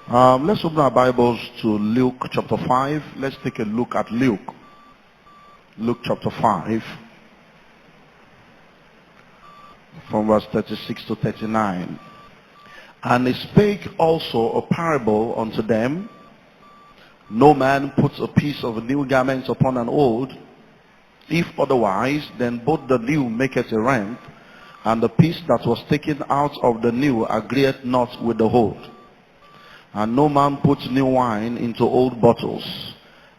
Let's open our Bibles to Luke chapter 5. Let's take a look at Luke. Luke chapter 5, from verse 36 to 39. And he spake also a parable unto them. No man puts a piece of a new garment upon an old. If otherwise, then both the new maketh a rent, and the piece that was taken out of the new agreeth not with the old. And no man puts new wine into old bottles,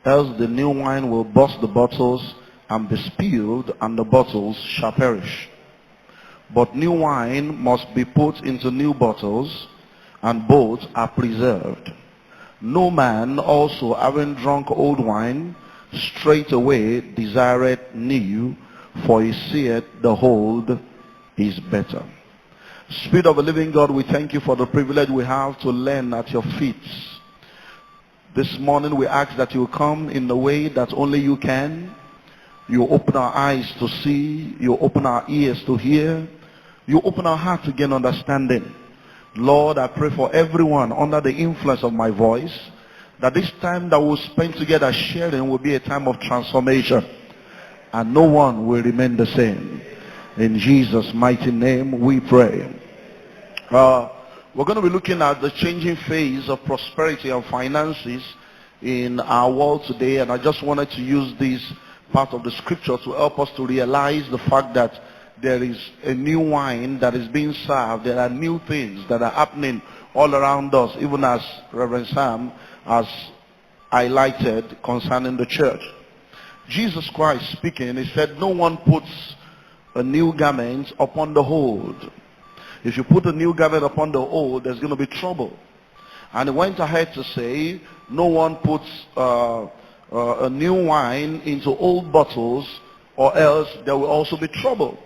else the new wine will burst the bottles and be spilled, and the bottles shall perish. But new wine must be put into new bottles, and both are preserved. No man also, having drunk old wine, straightway desireth new, for he seeth the old is better. Spirit of the living God, we thank you for the privilege we have to learn at your feet. This morning we ask that you come in the way that only you can. You open our eyes to see. You open our ears to hear. You open our heart to gain understanding. Lord, I pray for everyone under the influence of my voice, that this time that we'll spend together sharing will be a time of transformation, and no one will remain the same. In Jesus' mighty name we pray. We're going to be looking at the changing phase of prosperity and finances in our world today, and I just wanted to use this part of the scripture to help us to realize the fact that there is a new wine that is being served. There are new things that are happening all around us, even as Reverend Sam has highlighted concerning the church. Jesus Christ speaking, he said, no one puts a new garment upon the old. If you put a new garment upon the old, there's going to be trouble. And he went ahead to say, no one puts a new wine into old bottles, or else there will also be trouble.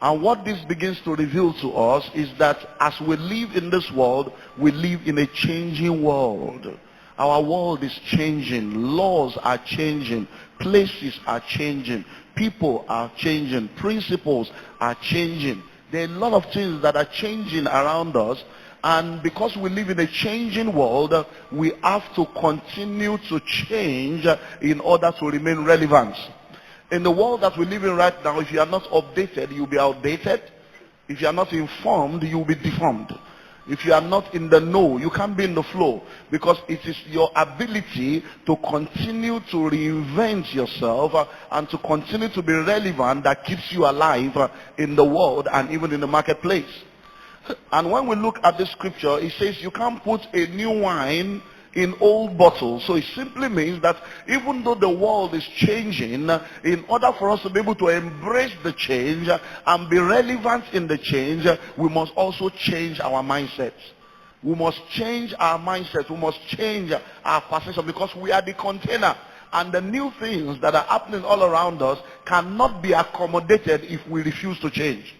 And what this begins to reveal to us is that as we live in this world, we live in a changing world. Our world is changing. Laws are changing. Places are changing. People are changing. Principles are changing. There are a lot of things that are changing around us. And because we live in a changing world, we have to continue to change in order to remain relevant. In the world that we live in right now, if you are not updated, you'll be outdated. If you are not informed, you'll be deformed. If you are not in the know, you can't be in the flow, because it is your ability to continue to reinvent yourself and to continue to be relevant that keeps you alive in the world and even in the marketplace. And when we look at this scripture, it says you can't put a new wine in old bottles. So it simply means that even though the world is changing, in order for us to be able to embrace the change and be relevant in the change, we must also change our mindsets. We must change our mindset. We must change our perception, because we are the container, and the new things that are happening all around us cannot be accommodated if we refuse to change.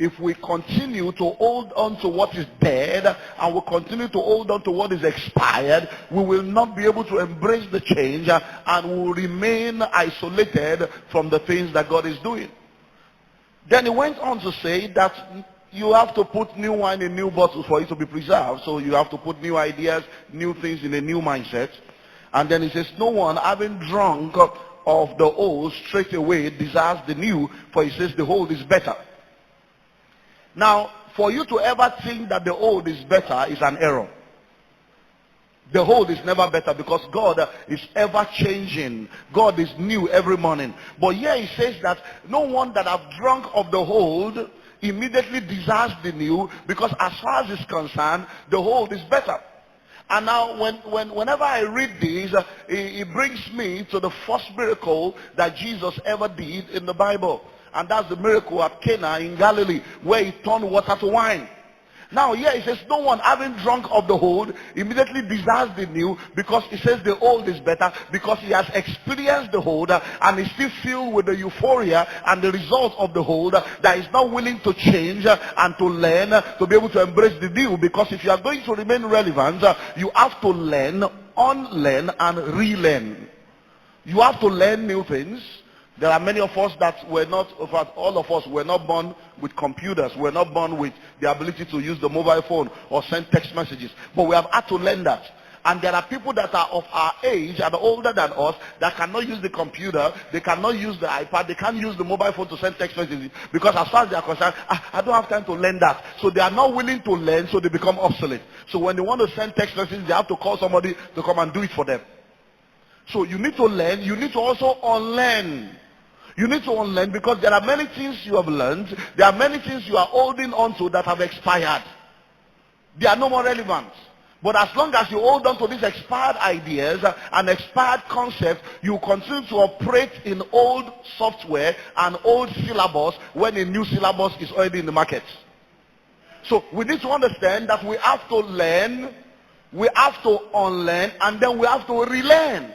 If we continue to hold on to what is dead, and we continue to hold on to what is expired, we will not be able to embrace the change, and we will remain isolated from the things that God is doing. Then he went on to say that you have to put new wine in new bottles for it to be preserved. So you have to put new ideas, new things in a new mindset. And then he says, no one having drunk of the old straightway desires the new, for he says the old is better. Now, for you to ever think that the old is better is an error. The old is never better, because God is ever changing. God is new every morning. But here he says that no one that have drunk of the old immediately desires the new, because as far as is concerned, the old is better. And now whenever I read this, it brings me to the first miracle that Jesus ever did in the Bible. And that's the miracle at Cana in Galilee, where he turned water to wine. Now here he says, no one having drunk of the old immediately desires the new, because he says the old is better, because he has experienced the old and is still filled with the euphoria and the result of the old, that is not willing to change and to learn to be able to embrace the new. Because if you are going to remain relevant, you have to learn, unlearn, and relearn. You have to learn new things. There are many of us that were not, in fact, all of us were not born with computers. We're not born with the ability to use the mobile phone or send text messages. But we have had to learn that. And there are people that are of our age and older than us that cannot use the computer, they cannot use the iPad, they can't use the mobile phone to send text messages, because as far as they are concerned, I don't have time to learn that. So they are not willing to learn, so they become obsolete. So when they want to send text messages, they have to call somebody to come and do it for them. So you need to learn, you need to also unlearn. You need to unlearn, because there are many things you have learned, there are many things you are holding on to that have expired. They are no more relevant. But as long as you hold on to these expired ideas and expired concepts, you continue to operate in old software and old syllabus when a new syllabus is already in the market. So we need to understand that we have to learn, we have to unlearn, and then we have to relearn.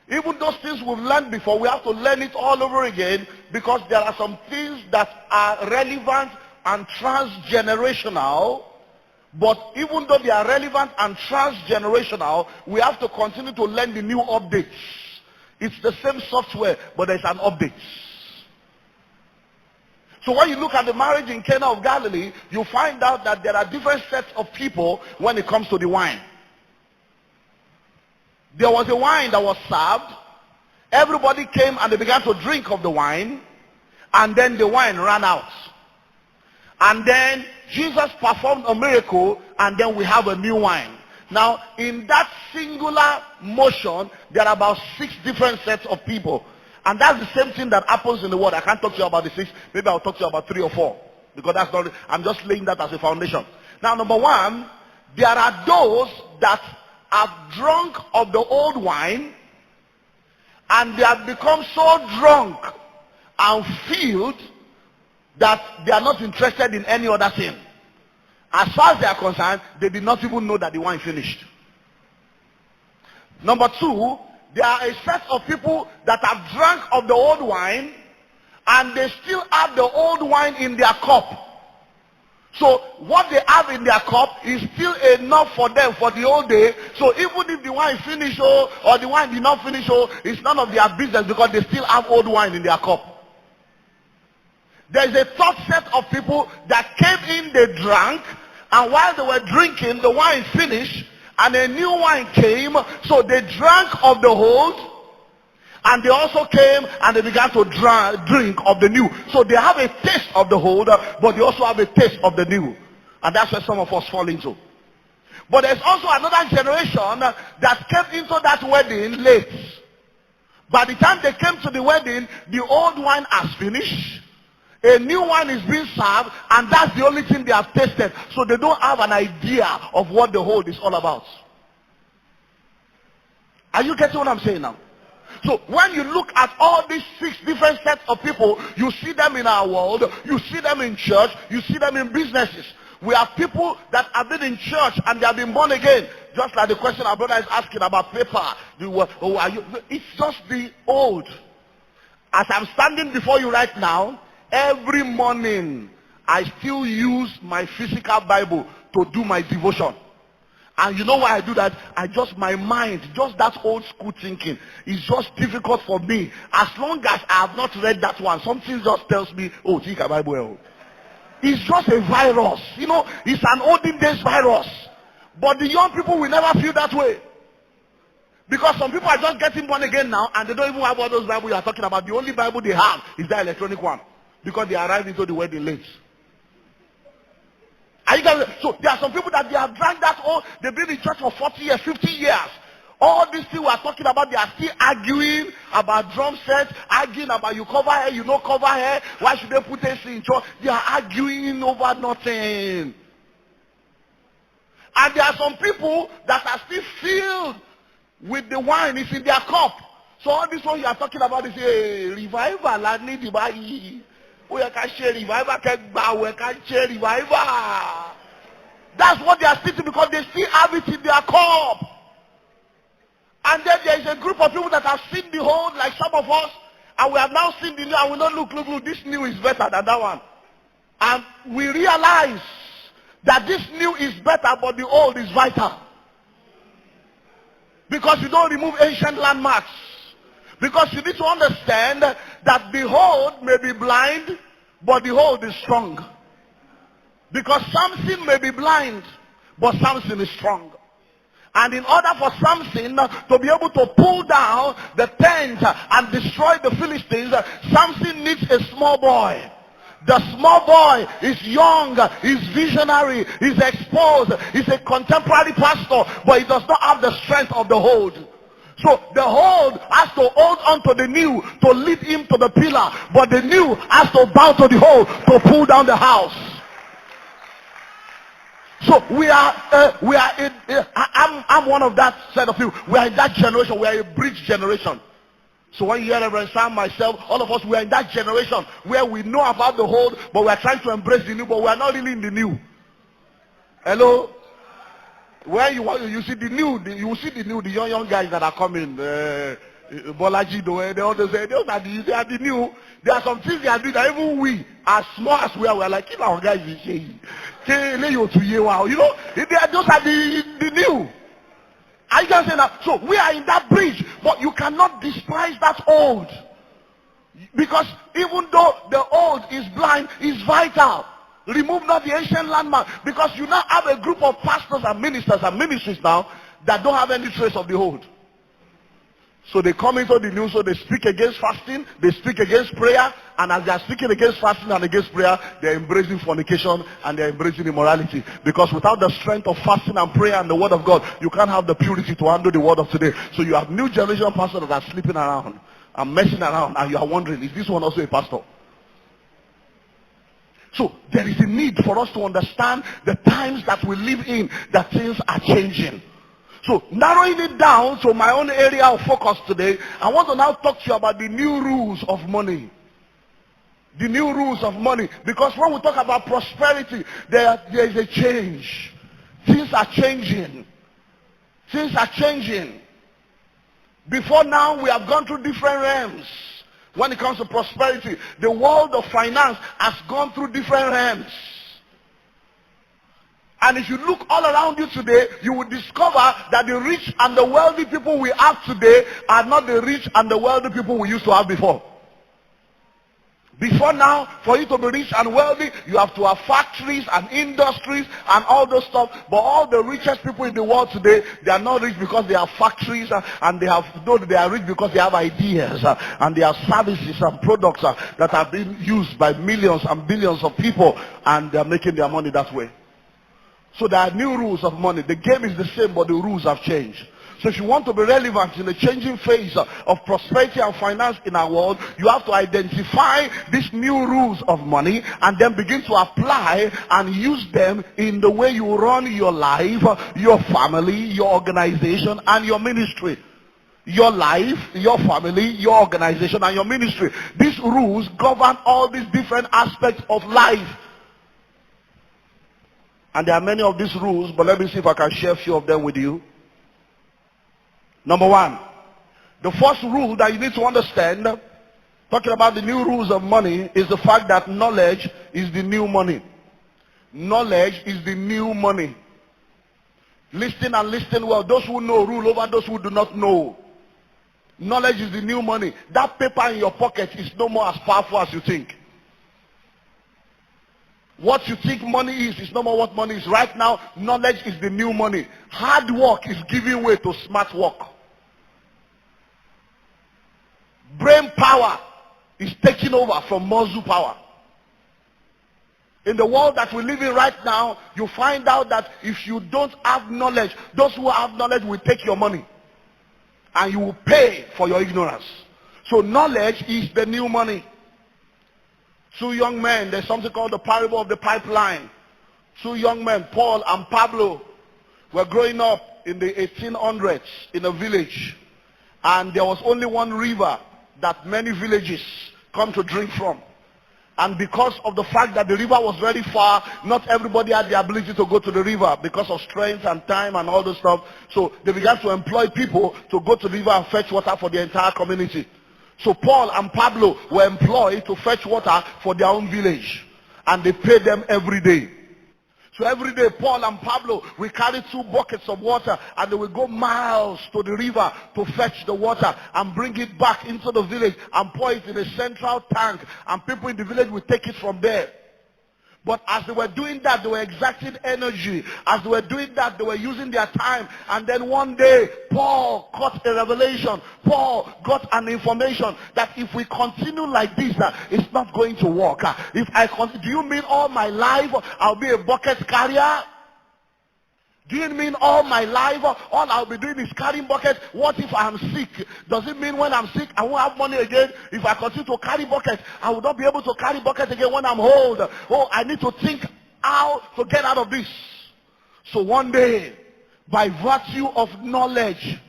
Even those things we've learned before, we have to learn it all over again, because there are some things that are relevant and transgenerational. But even though they are relevant and transgenerational, we have to continue to learn the new updates. It's the same software, but there's an update. So when you look at the marriage in Cana of Galilee, you find out that there are different sets of people when it comes to the wine. There was a wine that was served. Everybody came and they began to drink of the wine. And then the wine ran out. And then Jesus performed a miracle, and then we have a new wine. Now, in that singular motion, there are about 6 different sets of people. And that's the same thing that happens in the world. I can't talk to you about the 6. Maybe I'll talk to you about 3 or 4. Because that's not, I'm just laying that as a foundation. Now, number 1, there are those that have drunk of the old wine, and they have become so drunk and filled that they are not interested in any other thing. As far as they are concerned, they did not even know that the wine finished. Number 2, there are a set of people that have drunk of the old wine, and they still have the old wine in their cup. So what they have in their cup is still enough for them for the whole day. So even if the wine finish or the wine did not finish, it's none of their business, because they still have old wine in their cup. There's a third set of people that came in, they drank, and while they were drinking, the wine finished, and a new wine came, so they drank of the old, and they also came and they began to drink of the new. So they have a taste of the old, but they also have a taste of the new. And that's where some of us fall into. But there's also another generation that came into that wedding late. By the time they came to the wedding, the old wine has finished. A new wine is being served, and that's the only thing they have tasted. So they don't have an idea of what the old is all about. Are you getting what I'm saying now? So when you look at all these 6 different sets of people, you see them in our world, you see them in church, you see them in businesses. We have people that have been in church and they have been born again. Just like the question our brother is asking about paper. It's just the old. As I'm standing before you right now, every morning I still use my physical Bible to do my devotion. And you know why I do that? My mind, just that old school thinking is just difficult for me. As long as I have not read that one, something just tells me, oh, think a Bible. It's just a virus. It's an olden days virus. But the young people will never feel that way. Because some people are just getting born again now, and they don't even have all those Bibles you are talking about. The only Bible they have is the electronic one. Because they arrived into the wedding late. Are you guys? So there are some people that they have drank that old, they've been in church for 40 years, 50 years. All these things we are talking about, they are still arguing about drum sets, arguing about you cover hair, you don't cover hair, why should they put AC in church? They are arguing over nothing. And there are some people that are still filled with the wine, it's in their cup. So all this one you are talking about is a revival, and need to buy. We can share revival, we can share revival. That's what they are still, because they still have it in their cup. And then there is a group of people that have seen the old, like some of us, and we have now seen the new, and we know, look, this new is better than that one. And we realize that this new is better, but the old is vital. Because you don't remove ancient landmarks. Because you need to understand that the hold may be blind, but the hold is strong. Because Samson may be blind, but Samson is strong. And in order for Samson to be able to pull down the tent and destroy the Philistines, Samson needs a small boy. The small boy is young, is visionary, is exposed, is a contemporary pastor, but he does not have the strength of the hold. So the hold has to hold on to the new to lead him to the pillar, but the new has to bow to the hold to pull down the house. So I'm one of that set of people. We are in that generation. We are a bridge generation. So when you hear Reverend Sam, myself, all of us, we are in that generation where we know about the old, but we are trying to embrace the new, but we are not really in the new. Hello? Where you see the new, you see the new, the young guys that are coming, Bolaji, they all say, they are the new. There are some things they are doing that even we, as small as we are like, our guys is saying, you know, those are the new. I just say that. So we are in that bridge, but you cannot despise that old. Because even though the old is blind, is vital. Remove not the ancient landmark, because you now have a group of pastors and ministers and ministries now that don't have any trace of the old. So they come into the new, so they speak against fasting, they speak against prayer, and as they are speaking against fasting and against prayer, they are embracing fornication and they are embracing immorality. Because without the strength of fasting and prayer and the word of God, you can't have the purity to handle the word of today. So you have new generation pastors that are sleeping around and messing around, and you are wondering, is this one also a pastor? So there is a need for us to understand the times that we live in, that things are changing. So narrowing it down to my own area of focus today, I want to now talk to you about the new rules of money. The new rules of money. Because when we talk about prosperity, there is a change. Things are changing. Things are changing. Before now, we have gone through different realms. When it comes to prosperity, the world of finance has gone through different realms. And if you look all around you today, you will discover that the rich and the wealthy people we have today are not the rich and the wealthy people we used to have before. Before now, for you to be rich and wealthy, you have to have factories and industries and all those stuff. But all the richest people in the world today, they are not rich because they have factories and they are rich because they have ideas and they have services and products that are being used by millions and billions of people, and they are making their money that way. So there are new rules of money. The game is the same, but the rules have changed. So if you want to be relevant in the changing phase of prosperity and finance in our world, you have to identify these new rules of money and then begin to apply and use them in the way you run your life, your family, your organization, and your ministry. Your life, your family, your organization, and your ministry. These rules govern all these different aspects of life. And there are many of these rules, but let me see if I can share a few of them with you. Number one, the first rule that you need to understand, talking about the new rules of money, is the fact that knowledge is the new money. Knowledge is the new money. Listen and listen well. Those who know rule over those who do not know. Knowledge is the new money. That paper in your pocket is no more as powerful as you think. What you think money is no more what money is. Right now, knowledge is the new money. Hard work is giving way to smart work. Brain power is taking over from muscle power. In the world that we live in right now, you find out that if you don't have knowledge, those who have knowledge will take your money. And you will pay for your ignorance. So knowledge is the new money. Two young men, there's something called the parable of the pipeline. Two young men, Paul and Pablo, were growing up in the 1800s in a village. And there was only one river that many villages come to drink from. And because of the fact that the river was very far, not everybody had the ability to go to the river because of strength and time and all this stuff. So they began to employ people to go to the river and fetch water for the entire community. So Paul and Pablo were employed to fetch water for their own village. And they paid them every day. So every day, Paul and Pablo will carry 2 buckets of water, and they will go miles to the river to fetch the water and bring it back into the village and pour it in a central tank, and people in the village will take it from there. But as they were doing that, they were exacting energy. As they were doing that, they were using their time. And then one day, Paul got a revelation. Paul got an information that if we continue like this, it's not going to work. Do you mean all my life I'll be a bucket carrier? Do you mean all my life all I'll be doing is carrying buckets? What if I'm sick? Does it mean when I'm sick I won't have money again? If I continue to carry buckets, I will not be able to carry buckets again when I'm old. Oh, I need to think how to get out of this. So one day, by virtue of knowledge,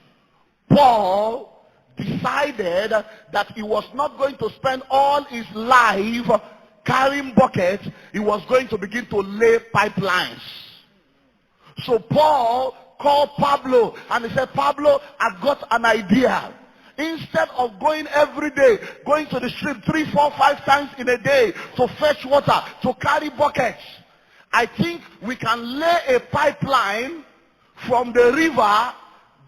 Paul decided that he was not going to spend all his life carrying buckets. He was going to begin to lay pipelines. So Paul called Pablo and he said, Pablo, I've got an idea. Instead of going every day, going to the stream 3, 4, 5 times in a day to fetch water, to carry buckets, I think we can lay a pipeline from the river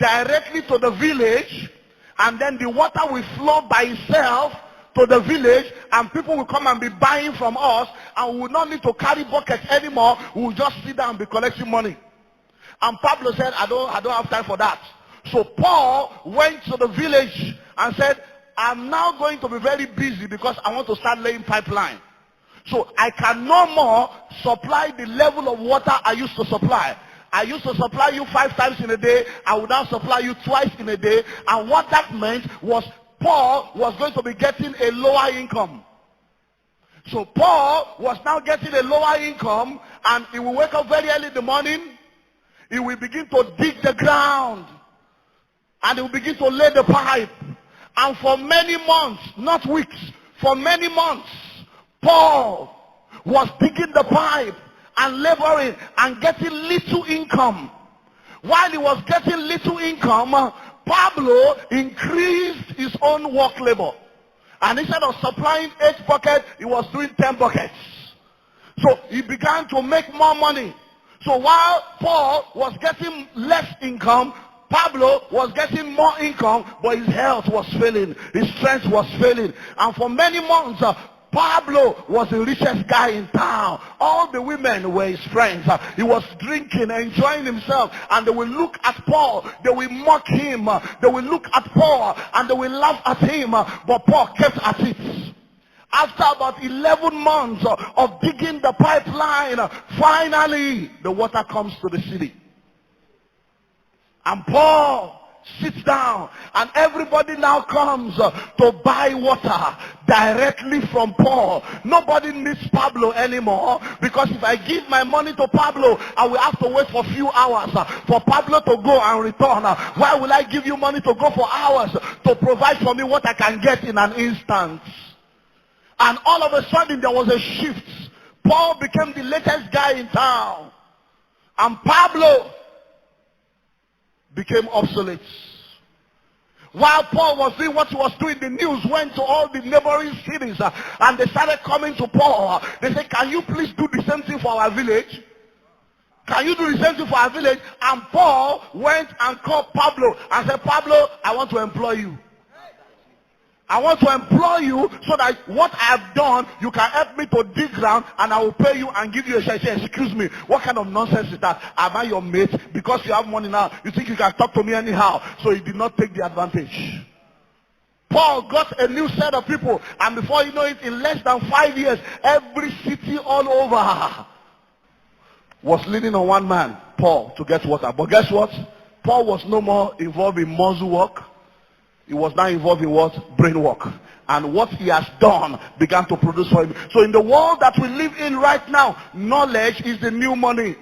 directly to the village, and then the water will flow by itself to the village, and people will come and be buying from us, and we will not need to carry buckets anymore. We will just sit down and be collecting money. And Pablo said, I don't have time for that. So Paul went to the village and said, I'm now going to be very busy because I want to start laying pipeline. So I can no more supply the level of water I used to supply. I used to supply you 5 times in a day. I will now supply you twice in a day. And what that meant was Paul was going to be getting a lower income. So Paul was now getting a lower income, and he will wake up very early in the morning. He will begin to dig the ground, and he will begin to lay the pipe. And for many months, not weeks, for many months, Paul was digging the pipe and laboring and getting little income. While he was getting little income, Pablo increased his own work labor. And instead of supplying 8 buckets, he was doing 10 buckets. So he began to make more money. So while Paul was getting less income, Pablo was getting more income, but his health was failing. His strength was failing. And for many months, Pablo was the richest guy in town. All the women were his friends. He was drinking, enjoying himself. And they will look at Paul. They will mock him. They will look at Paul and they will laugh at him. But Paul kept at it. After about 11 months of digging the pipeline, finally the water comes to the city. And Paul sits down, and everybody now comes to buy water directly from Paul. Nobody needs Pablo anymore, because if I give my money to Pablo, I will have to wait for a few hours for Pablo to go and return. Why will I give you money to go for hours to provide for me what I can get in an instant? And all of a sudden there was a shift. Paul became the latest guy in town, and Pablo became obsolete. While Paul was doing what he was doing, the news went to all the neighboring cities, and they started coming to Paul. They said, can you please do the same thing for our village? Can you do the same thing for our village? And Paul went and called Pablo and said, Pablo, I want to employ you. I want to employ you so that what I have done, you can help me to dig ground, and I will pay you and give you a share. Say, excuse me, what kind of nonsense is that? Am I your mate? Because you have money now, you think you can talk to me anyhow. So he did not take the advantage. Paul got a new set of people, and before you know it, in less than 5 years, every city all over was leaning on one man, Paul, to get water. But guess what? Paul was no more involved in muscle work. He was now involved in what? Brain work. And what he has done began to produce for him. So in the world that we live in right now, knowledge is the new money.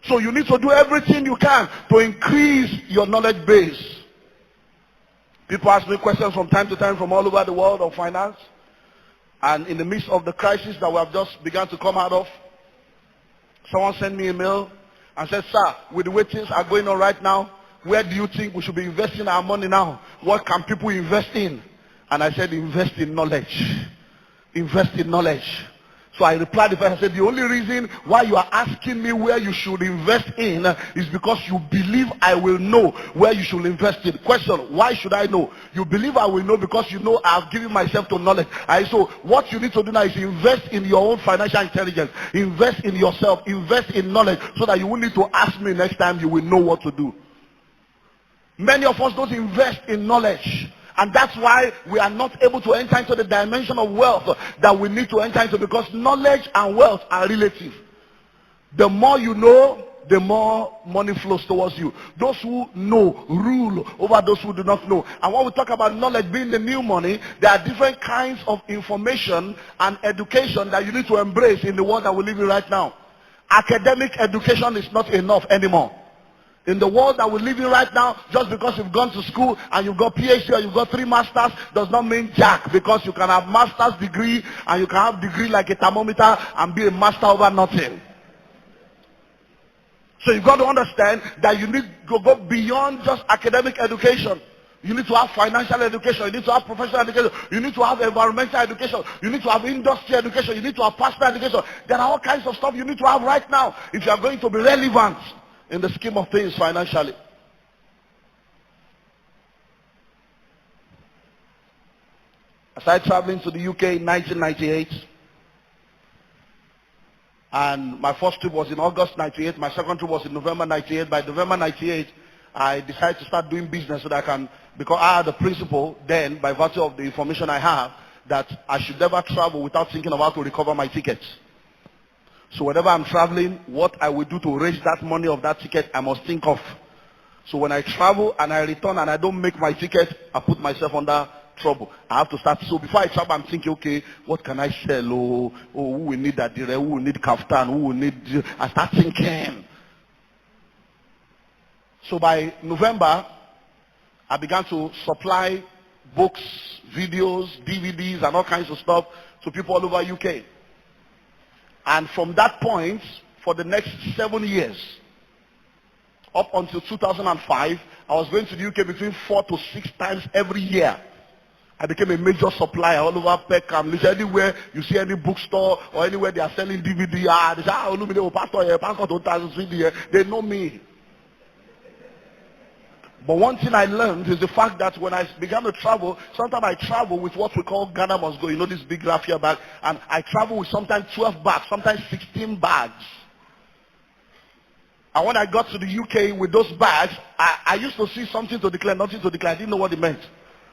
So you need to do everything you can to increase your knowledge base. People ask me questions from time to time from all over the world of finance. And in the midst of the crisis that we have just begun to come out of, someone sent me a mail and said, sir, with the way things are going on right now, where do you think we should be investing our money now? What can people invest in? And I said, invest in knowledge. Invest in knowledge. So I replied the person, I said, the only reason why you are asking me where you should invest in is because you believe I will know where you should invest in. Question, why should I know? You believe I will know because you know I've given myself to knowledge. So what you need to do now is invest in your own financial intelligence. Invest in yourself. Invest in knowledge so that you won't need to ask me next time. You will know what to do. Many of us don't invest in knowledge. And that's why we are not able to enter into the dimension of wealth that we need to enter into, because knowledge and wealth are relative. The more you know, the more money flows towards you. Those who know rule over those who do not know. And when we talk about knowledge being the new money, there are different kinds of information and education that you need to embrace in the world that we live in right now. Academic education is not enough anymore. In the world that we're living right now, just because you've gone to school and you've got PhD or you've got 3 masters does not mean jack, because you can have master's degree and you can have degree like a thermometer and be a master over nothing. So you've got to understand that you need to go beyond just academic education. You need to have financial education. You need to have professional education. You need to have environmental education. You need to have industry education. You need to have personal education. There are all kinds of stuff you need to have right now if you are going to be relevant in the scheme of things financially. I started traveling to the UK in 1998. And my first trip was in August 98. My second trip was in November 98. By November 98, I decided to start doing business so that I can, because I had the principle then, by virtue of the information I have, that I should never travel without thinking of how to recover my tickets. So whenever I'm traveling, what I will do to raise that money of that ticket, I must think of. So when I travel and I return and I don't make my ticket, I put myself under trouble. I have to start. So before I travel, I'm thinking, okay, what can I sell? Oh, who will need that? Who will need kaftan? Who will need? I start thinking. So by November, I began to supply books, videos, DVDs, and all kinds of stuff to people all over UK. And from that point, for the next 7 years, up until 2005, I was going to the UK between 4 to 6 times every year. I became a major supplier all over Peckham. Anywhere you see any bookstore or anywhere they are selling DVD, they say, pastor, they know me. But one thing I learned is the fact that when I began to travel, sometimes I travel with what we call Ghana must go. You know, this big raffia bag. And I travel with sometimes 12 bags, sometimes 16 bags. And when I got to the UK with those bags, I used to see something to declare, nothing to declare. I didn't know what it meant.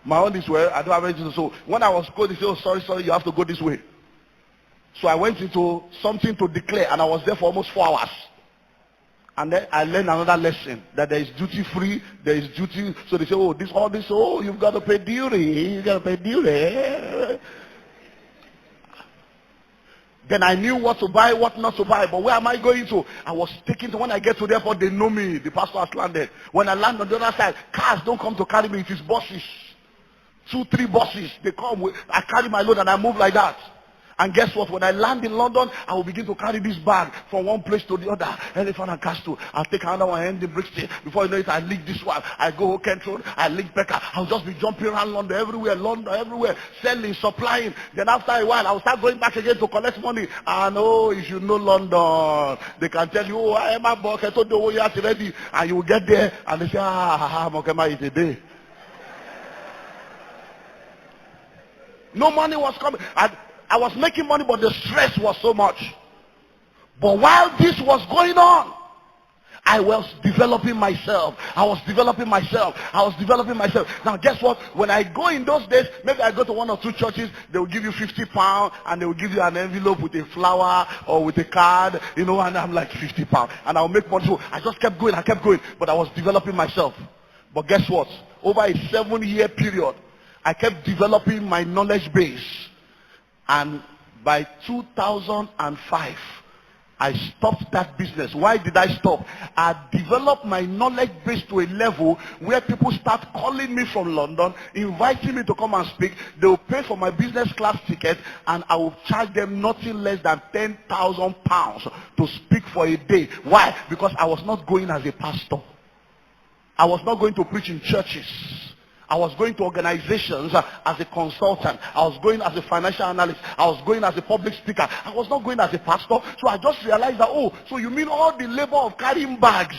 My own is where I don't have anything to. So when I was going, they said, oh, sorry, you have to go this way. So I went into something to declare, and I was there for almost 4 hours. And then I learned another lesson, that there is duty free, there is duty. So they say, oh, you've got to pay duty. You got to pay duty. Then I knew what to buy, what not to buy. But where am I going to? I was taking to, when I get to the airport, they know me. The pastor has landed. When I land on the other side, cars don't come to carry me. It is buses. 2, 3 buses. They come. I carry my load and I move like that. And guess what? When I land in London, I will begin to carry this bag from one place to the other. Elephant and Castle. I'll take another one and end in Brixton. Before you know it, I leak this one. I go Kent Road. I leak Becker. I'll just be jumping around London everywhere. Selling, supplying. Then after a while, I'll start going back again to collect money. And oh, if you know London, they can tell you, oh, I am a book. I told you, oh, you're ready. And you will get there and they say, Mokema is a day. No money was coming. I was making money, but the stress was so much. But while this was going on, I was developing myself. Now guess what? When I go in those days, maybe I go to 1 or 2 churches, they will give you £50 and they will give you an envelope with a flower or with a card, you know, and I'm like £50. And I'll make money. So I just kept going, but I was developing myself. But guess what? Over a 7-year period, I kept developing my knowledge base. And by 2005, I stopped that business. Why did I stop? I developed my knowledge base to a level where people start calling me from London, inviting me to come and speak. They will pay for my business class ticket, and I will charge them nothing less than £10,000 to speak for a day. Why? Because I was not going as a pastor. I was not going to preach in churches. I was going to organizations as a consultant. I was going as a financial analyst. I was going as a public speaker. I was not going as a pastor. So I just realized that, oh, so you mean all the labor of carrying bags.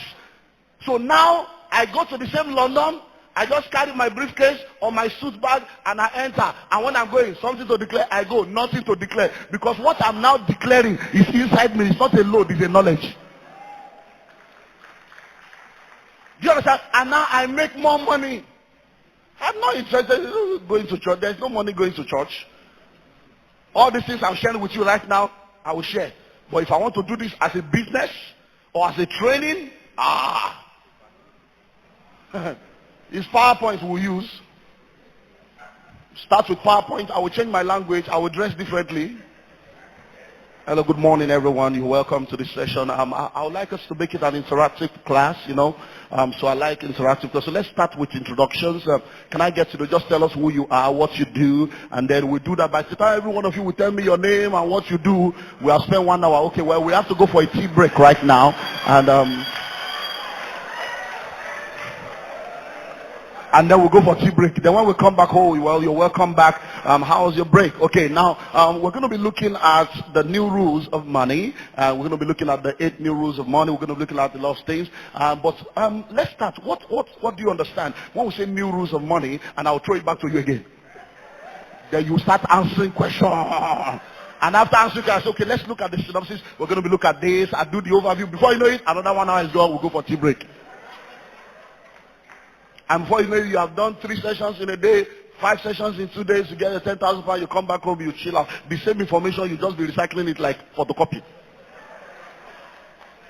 So now I go to the same London. I just carry my briefcase or my suit bag and I enter. And when I'm going, something to declare, I go. Nothing to declare. Because what I'm now declaring is inside me. It's not a load, it's a knowledge. Do you understand? And now I make more money. I'm not interested in going to church. There's no money going to church. All these things I'm sharing with you right now, I will share. But if I want to do this as a business or as a training, it's PowerPoint we'll use. Start with PowerPoint. I will change my language. I will dress differently. Hello, good morning, everyone. You're welcome to this session. I would like us to make it an interactive class, so I like interactive class. So let's start with introductions. Can I get you to just tell us who you are, what you do, and then we'll do that by the time every one of you will tell me your name and what you do. We'll spend 1 hour. Okay, well, we have to go for a tea break right now. And then we'll go for tea break. Then when we come back home, well, you're welcome back. How was your break? Okay, now we're going to be looking at the new rules of money. We're going to be looking at the 8 new rules of money. We're going to be looking at a lot of things. But let's start. What do you understand when we say new rules of money? And I'll throw it back to you again. Then you start answering questions. And after answering questions, okay, let's look at the synopsis. We're going to be looking at this. I'll do the overview. Before you know it, another 1 hour is gone. We'll go for tea break. And before you know it, you have done 3 sessions in a day, 5 sessions in 2 days, you get your 10,000 pounds, you come back home, you chill out. The same information, you just be recycling it like photocopy.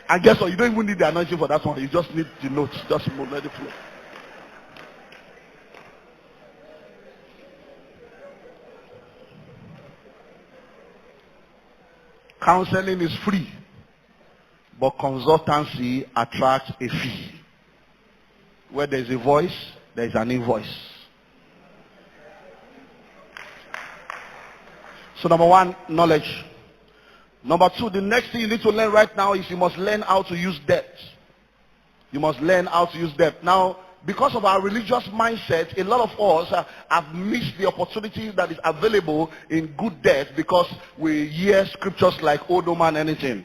And guess what? You don't even need the anointing for that one. You just need the notes. Just let it flow. Counseling is free, but consultancy attracts a fee. Where there's a voice, there's an invoice. So number 1, knowledge. Number 2, the next thing you need to learn right now is you must learn how to use debt. You must learn how to use debt. Now, because of our religious mindset, a lot of us have missed the opportunity that is available in good debt because we hear scriptures like, oh, no man anything.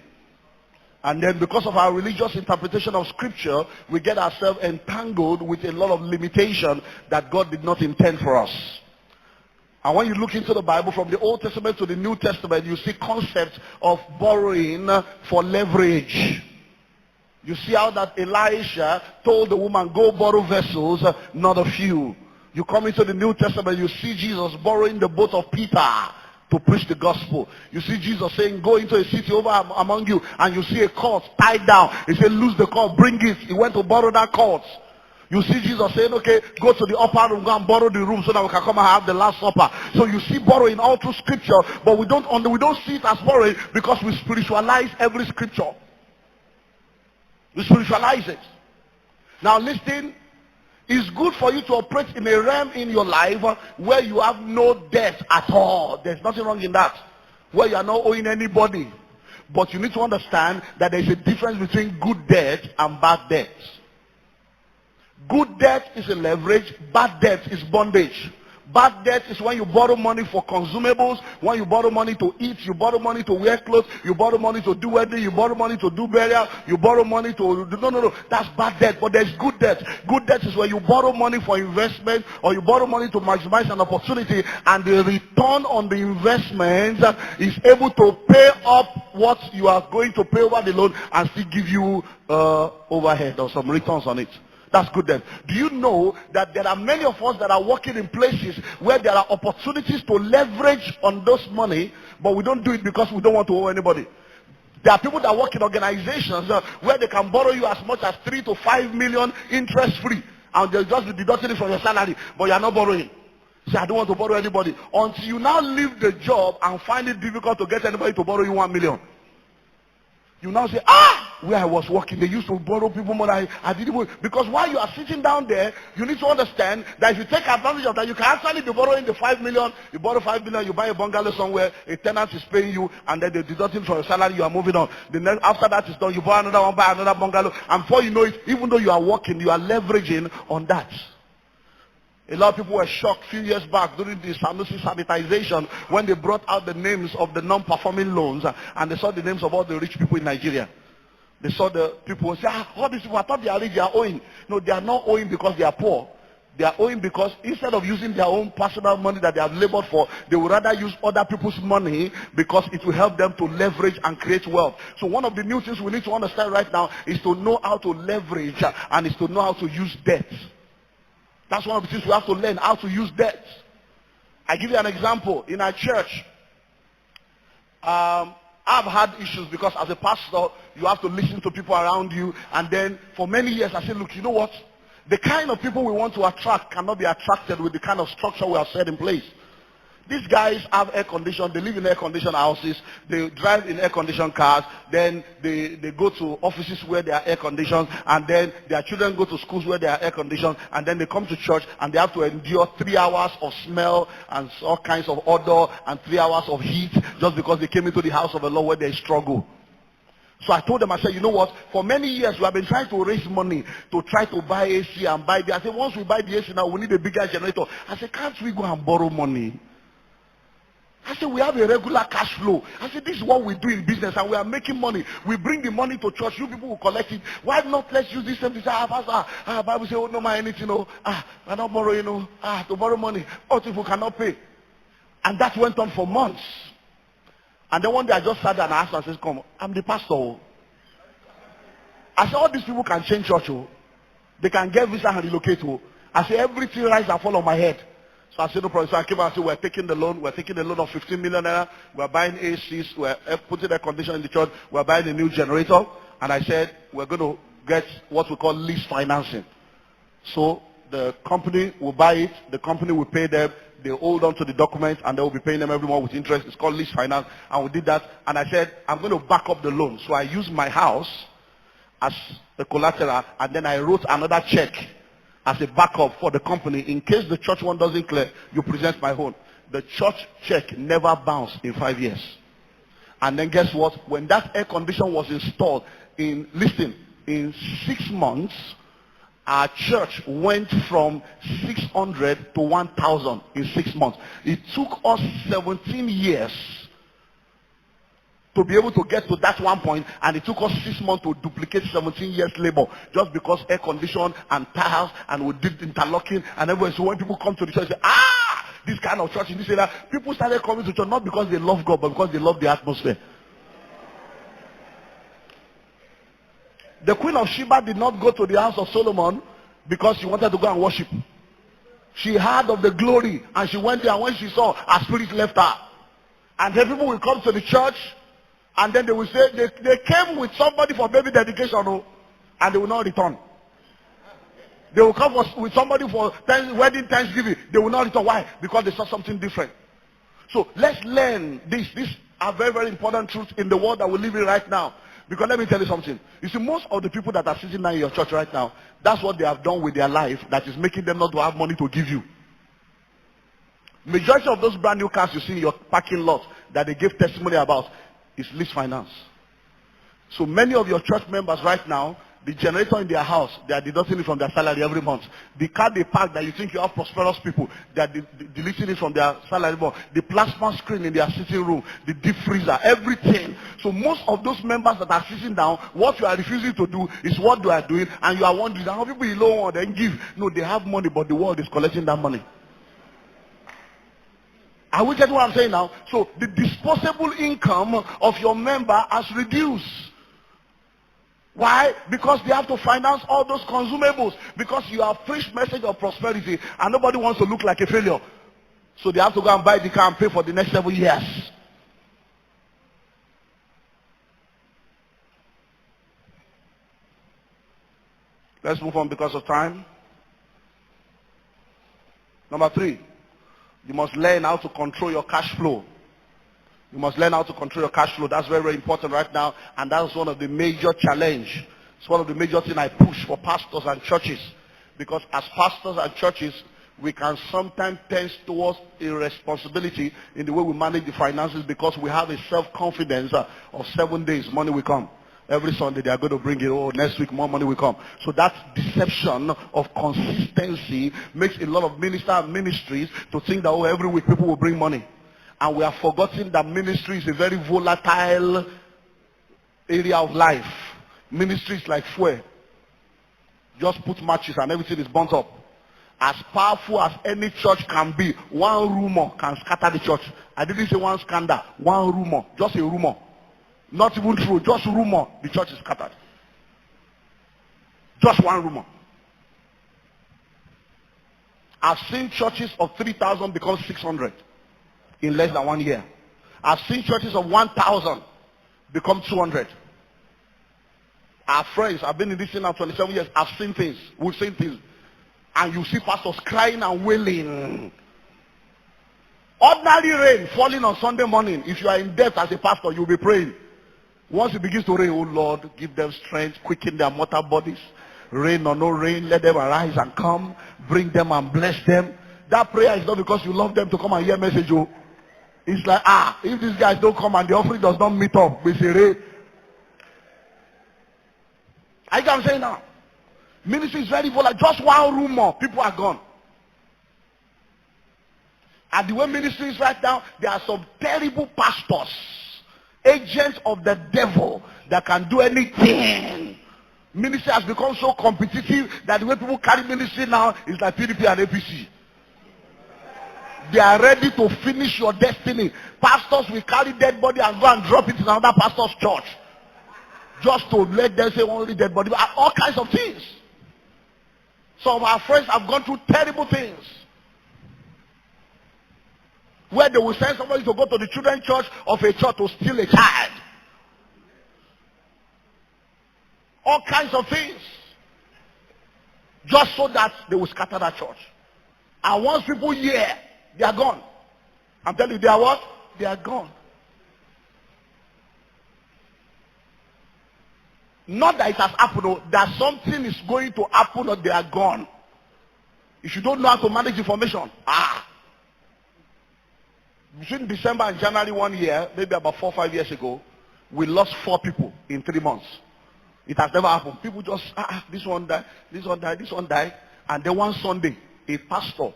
And then because of our religious interpretation of scripture, we get ourselves entangled with a lot of limitation that God did not intend for us. And when you look into the Bible from the Old Testament to the New Testament, you see concepts of borrowing for leverage. You see how that Elisha told the woman, go borrow vessels, not a few. You come into the New Testament, you see Jesus borrowing the boat of Peter to preach the gospel. You see Jesus saying, go into a city over among you, and you see a court tied down. He said, loose the court, bring it. He went to borrow that court. You see Jesus saying, okay, go to the upper room, go and borrow the room so that we can come and have the Last Supper. So you see borrowing all through scripture, but we don't see it as borrowing because we spiritualize every scripture. We spiritualize it. Now listen. It's good for you to operate in a realm in your life where you have no debt at all. There's nothing wrong in that. Where you are not owing anybody. But you need to understand that there is a difference between good debt and bad debt. Good debt is a leverage. Bad debt is bondage. Bad debt is when you borrow money for consumables, when you borrow money to eat, you borrow money to wear clothes, you borrow money to do wedding, you borrow money to do burial, you borrow money to... No. That's bad debt. But there's good debt. Good debt is when you borrow money for investment or you borrow money to maximize an opportunity, and the return on the investment is able to pay up what you are going to pay over the loan and still give you overhead or some returns on it. That's good then. Do you know that there are many of us that are working in places where there are opportunities to leverage on those money, but we don't do it because we don't want to owe anybody. There are people that work in organizations where they can borrow you as much as 3 to 5 million interest free, and they'll just be deducting it from your salary, but you're not borrowing. Say, I don't want to borrow anybody. Until you now leave the job and find it difficult to get anybody to borrow you 1 million. You now say, where I was working, they used to borrow people more than I didn't. Because while you are sitting down there, you need to understand that if you take advantage of that, you can actually be borrowing the 5 million. You borrow 5 million, you buy a bungalow somewhere, a tenant is paying you, and then they deduct it from your salary, you are moving on. After that is done, you buy another one, buy another bungalow, and before you know it, even though you are working, you are leveraging on that. A lot of people were shocked a few years back during the Sanusi sanitization when they brought out the names of the non-performing loans and they saw the names of all the rich people in Nigeria. They saw the people and say, all these people, I thought they are rich, they are owing. No, they are not owing because they are poor. They are owing because instead of using their own personal money that they have labored for, they would rather use other people's money because it will help them to leverage and create wealth. So one of the new things we need to understand right now is to know how to leverage and is to know how to use debt. That's one of the things we have to learn, how to use debt. I give you an example. In our church, I've had issues because as a pastor, you have to listen to people around you. And then for many years, I said, look, you know what? The kind of people we want to attract cannot be attracted with the kind of structure we have set in place. These guys have air conditioned, they live in air conditioned houses, they drive in air conditioned cars, then they go to offices where they are air conditioned, and then their children go to schools where they are air conditioned, and then they come to church and they have to endure 3 hours of smell and all kinds of odor and 3 hours of heat just because they came into the house of the Lord where they struggle. So I told them, I said, you know what? For many years, we have been trying to raise money to try to buy AC and buy the. I said, once we buy the AC now, we need a bigger generator. I said, can't we go and borrow money? I said, we have a regular cash flow. I said, this is what we do in business and we are making money. We bring the money to church. You people will collect it. Why not let's use this same thing? Bible say, oh, no man, anything, I don't borrow, to borrow money. All people cannot pay. And that went on for months. And then one day I just sat down and asked, I said, come, I'm the pastor. I said, all these people can change church. They can get visa and relocate. I said, everything rise and fall on my head. So I said, no problem. So I came out and said, we're taking the loan. We're taking the loan of 15 million naira. We're buying ACs. We're putting air conditioning in the church. We're buying a new generator. And I said, we're going to get what we call lease financing. So the company will buy it. The company will pay them. They hold on to the documents and they will be paying them every month with interest. It's called lease finance. And we did that. And I said, I'm going to back up the loan. So I used my house as the collateral. And then I wrote another check as a backup for the company. In case the church one doesn't clear, you present my own. The church check never bounced in 5 years. And then guess what? When that air condition was installed, in 6 months, our church went from 600 to 1,000 in 6 months. It took us 17 years to be able to get to that one point, and it took us 6 months to duplicate 17 years labor just because air condition and tiles, and we did interlocking and everything. So when people come to the church, they say, this kind of church in this area, people started coming to church not because they love God, but because they love the atmosphere. The Queen of Sheba did not go to the house of Solomon because she wanted to go and worship. She heard of the glory and she went there, and when she saw, her spirit left her. And then people will come to the church and then they will say they came with somebody for baby dedication, and they will not return. They will come with somebody for wedding Thanksgiving. They will not return. Why? Because they saw something different. So let's learn this. These are very, very important truths in the world that we live in right now. Because let me tell you something. You see, most of the people that are sitting now in your church right now, that's what they have done with their life that is making them not to have money to give you. Majority of those brand new cars you see in your parking lot that they give testimony about is lease finance. So many of your church members right now, the generator in their house, they are deducting it from their salary every month. The car they park that you think you have prosperous people, they are deleting it from their salary every month. The plasma screen in their sitting room, the deep freezer, everything. So most of those members that are sitting down, what you are refusing to do is what they are doing, and you are wondering how people you don't want then give. No, they have money, but the world is collecting that money. Are we getting what I'm saying now? So the disposable income of your member has reduced. Why? Because they have to finance all those consumables. Because you have preached message of prosperity and nobody wants to look like a failure. So they have to go and buy the car and pay for the next 7 years. Let's move on because of time. Number 3. You must learn how to control your cash flow. You must learn how to control your cash flow. That's very, very important right now. And that's one of the major challenge. It's one of the major things I push for pastors and churches. Because as pastors and churches, we can sometimes tend towards irresponsibility in the way we manage the finances because we have a self-confidence of 7 days, money will come. Every Sunday they are going to bring it. Oh, next week more money will come. So that deception of consistency makes a lot of ministries to think that, oh, every week people will bring money. And we are forgetting that ministry is a very volatile area of life. Ministry is like fuel. Just put matches and everything is burnt up. As powerful as any church can be, one rumor can scatter the church. I didn't say one scandal, one rumor, just a rumor. Not even true, just rumor, the church is scattered. Just one rumor. I've seen churches of 3,000 become 600 in less than 1 year. I've seen churches of 1,000 become 200. Our friends, I've been in this thing now 27 years, I've seen things, we've seen things. And you see pastors crying and wailing. Ordinary rain falling on Sunday morning. If you are in debt as a pastor, you'll be praying. Once it begins to rain, oh Lord, give them strength, quicken their mortal bodies. Rain or no rain, let them arise and come. Bring them and bless them. That prayer is not because you love them to come and hear message. Oh. It's like, if these guys don't come and the offering does not meet up, we say, Ray. I can say now. Ministry is very volatile. Just one rumor, people are gone. And the way ministry is right now, there are some terrible pastors, agents of the devil that can do anything. Ministry has become so competitive that the way people carry ministry now is like PDP and APC. They are ready to finish your destiny. Pastors will carry dead body and go and drop it in another pastor's church. Just to let them say only dead body. All kinds of things. Some of our friends have gone through terrible things. Where they will send somebody to go to the children's church of a church to steal a child. All kinds of things. Just so that they will scatter that church. And once people hear, they are gone. I'm telling you, they are what? They are gone. Not that it has happened, that something is going to happen or they are gone. If you don't know how to manage information, between December and January 1 year, maybe about 4 or 5 years ago, we lost 4 people in 3 months. It has never happened. People just, this one died, this one died, this one died. And then one Sunday, a pastor,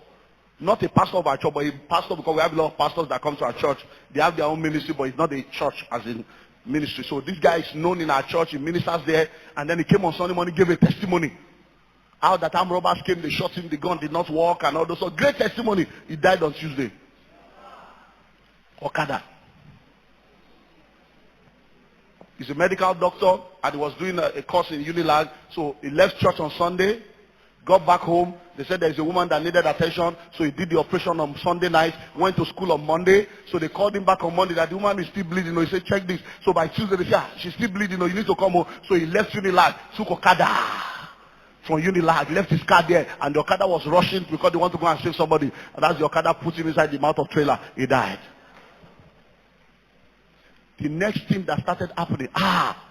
not a pastor of our church, but a pastor, because we have a lot of pastors that come to our church. They have their own ministry, but it's not a church as in ministry. So this guy is known in our church. He ministers there. And then he came on Sunday morning, gave a testimony. How that armed robbers came, they shot him, the gun did not work, and all those. So great testimony. He died on Tuesday. Okada. He's a medical doctor, and he was doing a course in Unilag. So he left church on Sunday, got back home. They said there's a woman that needed attention, so he did the operation on Sunday night, went to school on Monday. So they called him back on Monday that the woman is still bleeding. He said, check this. So by Tuesday, they said, she's still bleeding. You need to come home. So he left Unilag, took Okada from Unilag, left his car there, and the Okada was rushing because they want to go and save somebody. And as the Okada put him inside the mouth of trailer, he died. The next thing that started happening,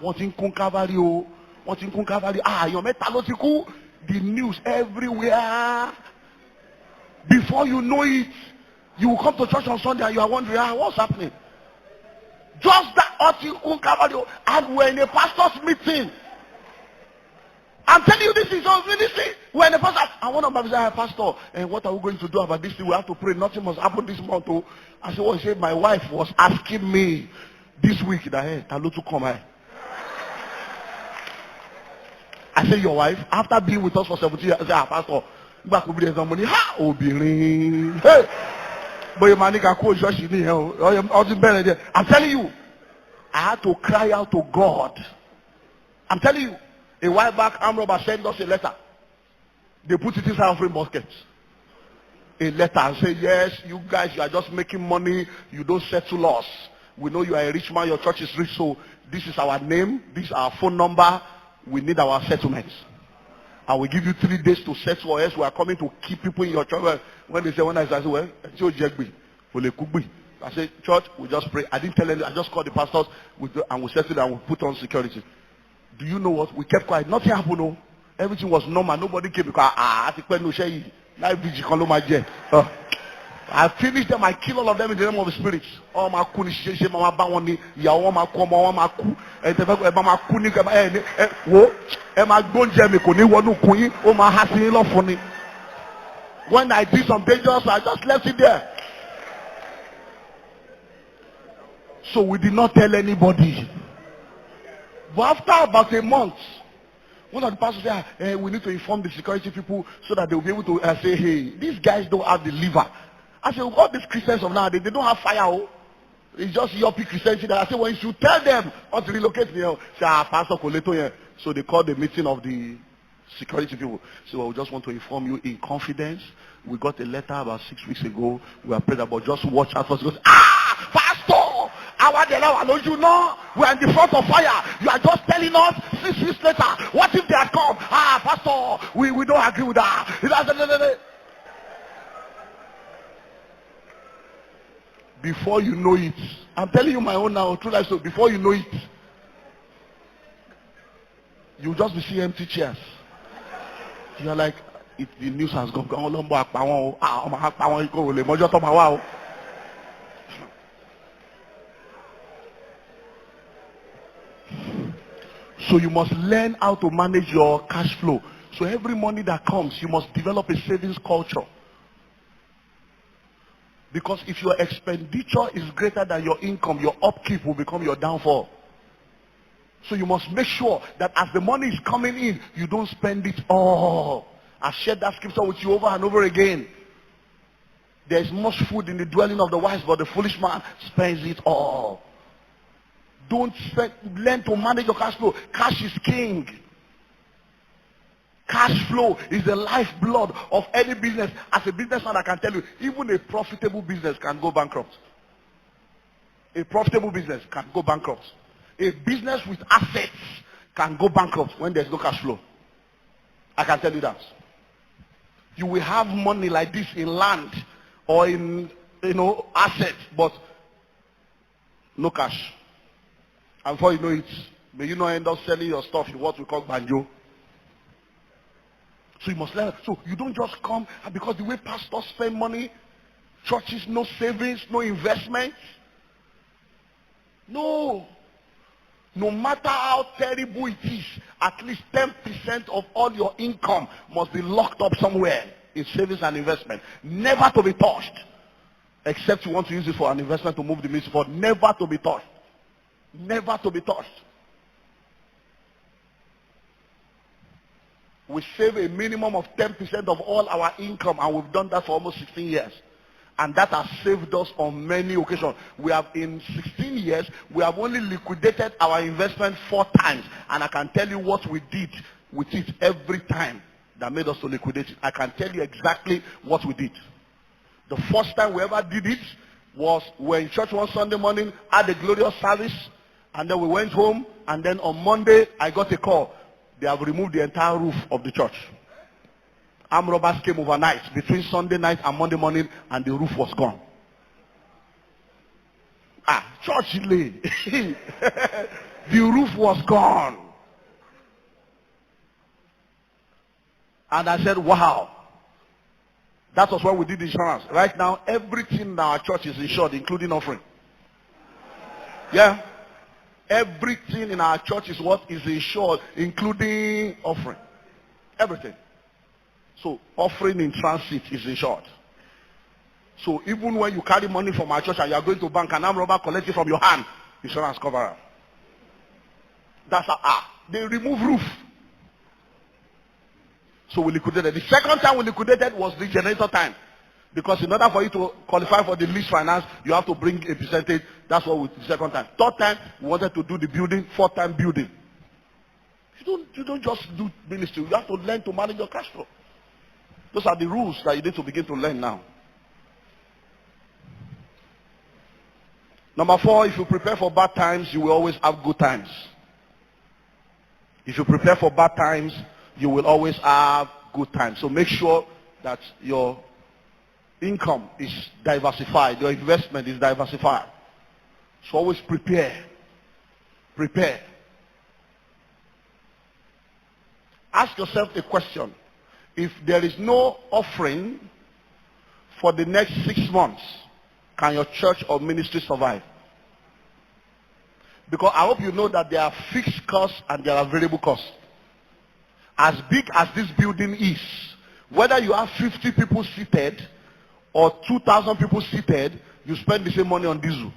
what's in Kunkavali, what's in Kunkavali, your metalotiku, the news everywhere. Before you know it, you will come to church on Sunday and you are wondering, what's happening? Just that Otin Kunkavali, and we're in a pastor's meeting. I'm telling you, this is our ministry. We're in a pastor, and one of my said, Pastor, and what are we going to do about this thing? We have to pray. Nothing must happen this month. I said, he said, my wife was asking me this week that, hey, Talutu come. I said, your wife, after being with us for 17 years, I said, Pastor, back will be the money. Hey, but I'm telling you, I had to cry out to God. I'm telling you, a while back, armed robber sent us a letter. They put it inside offering baskets. A letter and say, yes, you guys, you are just making money. You don't settle us. We know you are a rich man. Your church is rich. So this is our name. This is our phone number. We need our settlements. I will give you 3 days to settle, or else we are coming to keep people in your church. When they say, when I say, well, I say, church, we just pray. I didn't tell anyone. I just called the pastors and we settled and we put on security. Do you know what? We kept quiet. Nothing happened. No. Everything was normal. Nobody came because, I finish them, I kill all of them in the name of the spirits. Oh my kuni sheshe mama bawoni ya o ma ku mo ma ku e te fe ma ku ni wo e ma gbonje mi kò ní wọnú kun yin o ma ha sí lo fún ni. When I did some dangerous, I just left it there. So we did not tell anybody. But after about a month, one of the pastors said, we need to inform the security people so that they will be able to say, hey, these guys don't have the liver. I said, all these Christians of nowadays, they don't have fire. Oh. It's just yuppie Christianity. That I said, well, you should tell them how to relocate me. Say, Pastor Koleto here. So they called the meeting of the security people. So we just want to inform you in confidence. We got a letter about 6 weeks ago. We are praying about just watch out first. He goes, Pastor, don't you know we are in the front of fire? You are just telling us 6 weeks later. What if they had come? Pastor, we don't agree with that. Before you know it, I'm telling you my own now, true life. So before you know it, you just be seeing empty chairs. You're like, the news has gone. So you must learn how to manage your cash flow. So every money that comes, you must develop a savings culture. Because if your expenditure is greater than your income, your upkeep will become your downfall. So you must make sure that as the money is coming in, you don't spend it all. I've shared that scripture with you over and over again. There is much food in the dwelling of the wise, but the foolish man spends it all. Don't spend, learn to manage your cash flow. Cash is king. Cash flow is the lifeblood of any business. As a businessman, I can tell you, even a profitable business can go bankrupt. A profitable business can go bankrupt. A business with assets can go bankrupt when there's no cash flow. I can tell you that. You will have money like this in land or in, assets, but no cash. And before you know it, may you not end up selling your stuff in what we call banjo. So you must learn. So you don't just come, and because the way pastors spend money, churches, no savings, no investment. No. No matter how terrible it is, at least 10% of all your income must be locked up somewhere in savings and investment. Never to be touched. Except you want to use it for an investment to move the ministry forward. Never to be touched. Never to be touched. We save a minimum of 10% of all our income, and we've done that for almost 16 years. And that has saved us on many occasions. We have, in 16 years, we have only liquidated our investment 4 times. And I can tell you what we did with it every time that made us to liquidate it. I can tell you exactly what we did. The first time we ever did it was when in church one Sunday morning, had a glorious service, and then we went home, and then on Monday, I got a call. They have removed the entire roof of the church. Armed robbers came overnight between Sunday night and Monday morning, and the roof was gone. Church lay. The roof was gone. And I said, wow. That was when we did insurance. Right now, everything in our church is insured, including offering. Yeah. Everything in our church is what is insured, including offering. Everything. So offering in transit is insured. So even when you carry money from our church and you are going to bank and armed robber collect it from your hand, insurance cover. That's how they remove roof. So we liquidated. The second time we liquidated was the generator time. Because in order for you to qualify for the lease finance, you have to bring a percentage. That's what we did the second time. Third time, we wanted to do the building. Fourth time, building. You don't just do ministry. You have to learn to manage your cash flow. Those are the rules that you need to begin to learn now. Number 4, if you prepare for bad times, you will always have good times. If you prepare for bad times, you will always have good times. So make sure that your income is diversified. Your investment is diversified. So always prepare. Prepare. Ask yourself a question. If there is no offering for the next 6 months can your church or ministry survive? Because I hope you know that there are fixed costs and there are variable costs. As big as this building is, whether you have 50 people seated or 2,000 people seated, you spend the same money on diesel.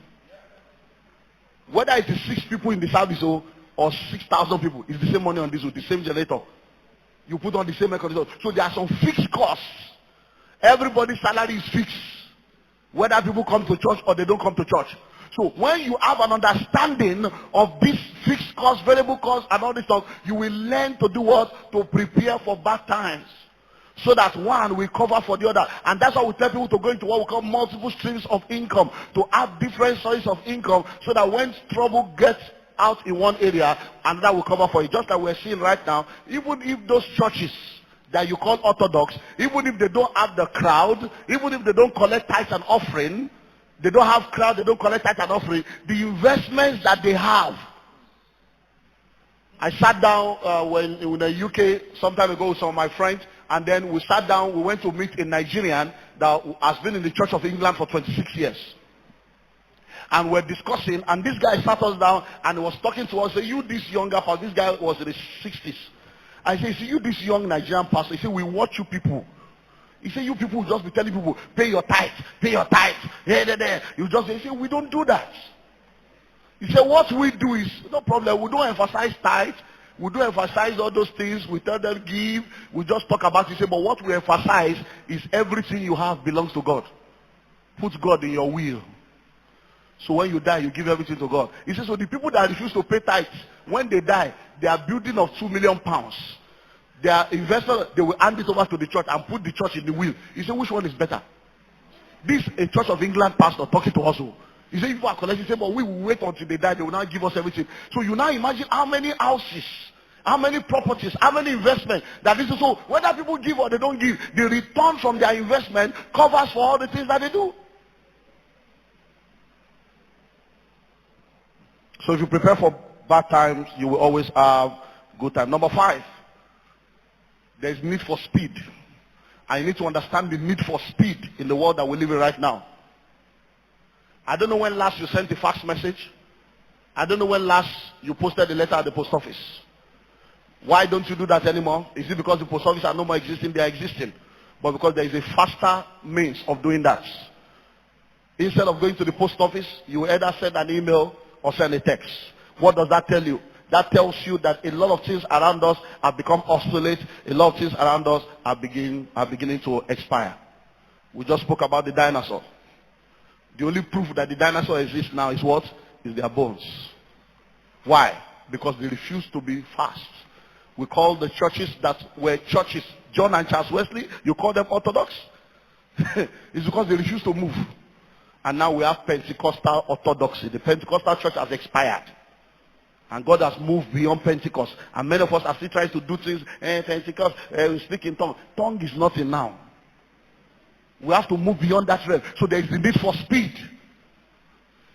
Whether it is 6 people in the service or 6,000 people, it's the same money on diesel, the same generator. You put on the same air conditioner. So there are some fixed costs. Everybody's salary is fixed, whether people come to church or they don't come to church. So when you have an understanding of this fixed cost, variable cost, and all this stuff, you will learn to do what? To prepare for bad times. So that one will cover for the other. And that's why we tell people to go into what we call multiple streams of income. To have different sources of income. So that when trouble gets out in one area, and that will cover for it. Just like we're seeing right now, even if those churches that you call orthodox, even if they don't have the crowd, even if they don't collect tithes and offering, they don't have crowd, they don't collect tithes and offering, the investments that they have. I sat down when in the UK some time ago with some of my friends, and then we sat down, we went to meet a Nigerian that has been in the Church of England for 26 years. And we're discussing, and this guy sat us down and he was talking to us. Say, you this younger pastor, this guy was in his 60s. I say, see, you this young Nigerian pastor. He said, we watch you people. He said, you people just be telling people, pay your tithe, pay your tithe. You just say, we don't do that. He said, what we do is, no problem, we don't emphasize tithe. We don't emphasize all those things. We tell them give. We just talk about it. He said, but what we emphasize is everything you have belongs to God. Put God in your will. So when you die, you give everything to God. He says, so the people that refuse to pay tithes, when they die, they are building of £2 million. Their investors, they will hand it over to the church and put the church in the will. He said, which one is better? This a Church of England pastor talking to us. He said, people are collecting. He said, but we will wait until they die. They will now give us everything. So you now imagine how many houses, how many properties, how many investments that this is. So whether people give or they don't give, the return from their investment covers for all the things that they do. So if you prepare for bad times, you will always have good time. Number 5, there is need for speed. And you need to understand the need for speed in the world that we live in right now. I don't know when last you sent a fax message. I don't know when last you posted a letter at the post office. Why don't you do that anymore? Is it because the post office are no more existing? They are existing. But because there is a faster means of doing that. Instead of going to the post office, you either send an email or send a text. What does that tell you? That tells you that a lot of things around us have become obsolete. A lot of things around us are beginning to expire. We just spoke about the dinosaur. The only proof that the dinosaur exists now is what? Is their bones. Why? Because they refuse to be fast. We call the churches that were churches, John and Charles Wesley, you call them orthodox? It's because they refuse to move. And now we have Pentecostal orthodoxy. The Pentecostal church has expired. And God has moved beyond Pentecost. And many of us are still trying to do things. Pentecost, we speak in tongue. Tongue is nothing now. We have to move beyond that realm. So there is the need for speed.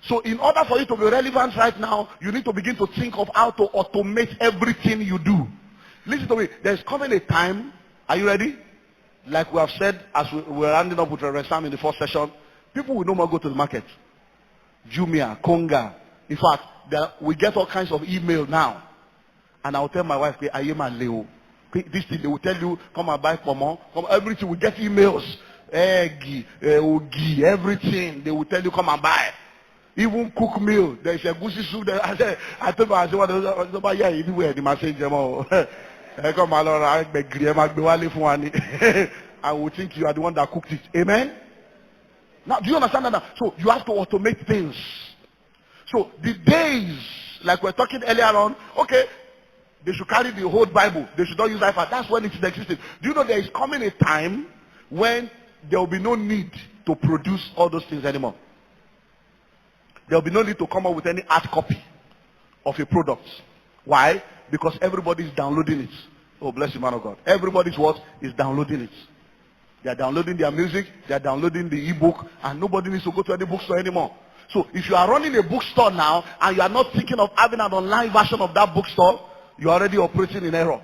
So in order for you to be relevant right now, you need to begin to think of how to automate everything you do. Listen to me. There's coming a time. Are you ready? Like we have said, as we were rounding up with Reverend Sam in the first session, people will no more go to the market. Jumia, Konga. In fact, we get all kinds of email now. And I'll tell my wife, I am a Leo. This thing, they will tell you, come and buy Pomo. Come, everything, we get emails. Egg, ogi, everything. They will tell you, come and buy. Even cook meal. There's a goosey soup there. I told my husband, yeah, anywhere, the message. Come along, I will think you are the one that cooked it. Amen? Now, do you understand that now? So, you have to automate things. So, the days, like we're talking earlier on, okay, they should carry the whole Bible. They should not use iPad. That's when it's existing. Do you know there is coming a time when there will be no need to produce all those things anymore? There will be no need to come up with any hard copy of a product. Why? Because everybody is downloading it. Oh, bless you, man of God. Everybody's what? Is downloading it. They are downloading their music. They are downloading the ebook. And nobody needs to go to any bookstore anymore. So if you are running a bookstore now and you are not thinking of having an online version of that bookstore, you are already operating in error.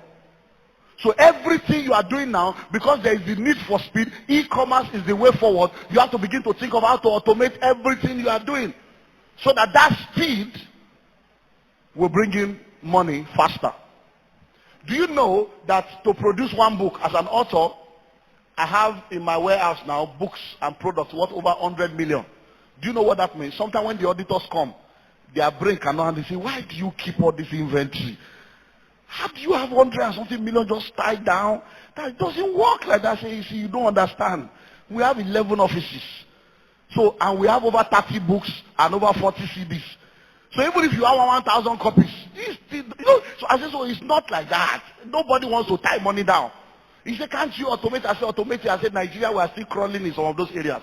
So everything you are doing now, because there is the need for speed, e-commerce is the way forward. You have to begin to think of how to automate everything you are doing, so that that speed will bring in money faster. Do you know that to produce one book as an author, I have in my warehouse now books and products worth over 100 million. Do you know what that means? Sometimes when the auditors come, their brain cannot, and they say, why do you keep all this inventory? How do you have 100 and something million just tied down? That doesn't work like that. Say, you see, you don't understand. We have 11 offices. So, and we have over 30 books and over 40 CDs. So even if you have 1,000 copies, it's still, you know, so I said, so it's not like that. Nobody wants to tie money down. He said, can't you automate? I said, automate it. I said, Nigeria, we are still crawling in some of those areas.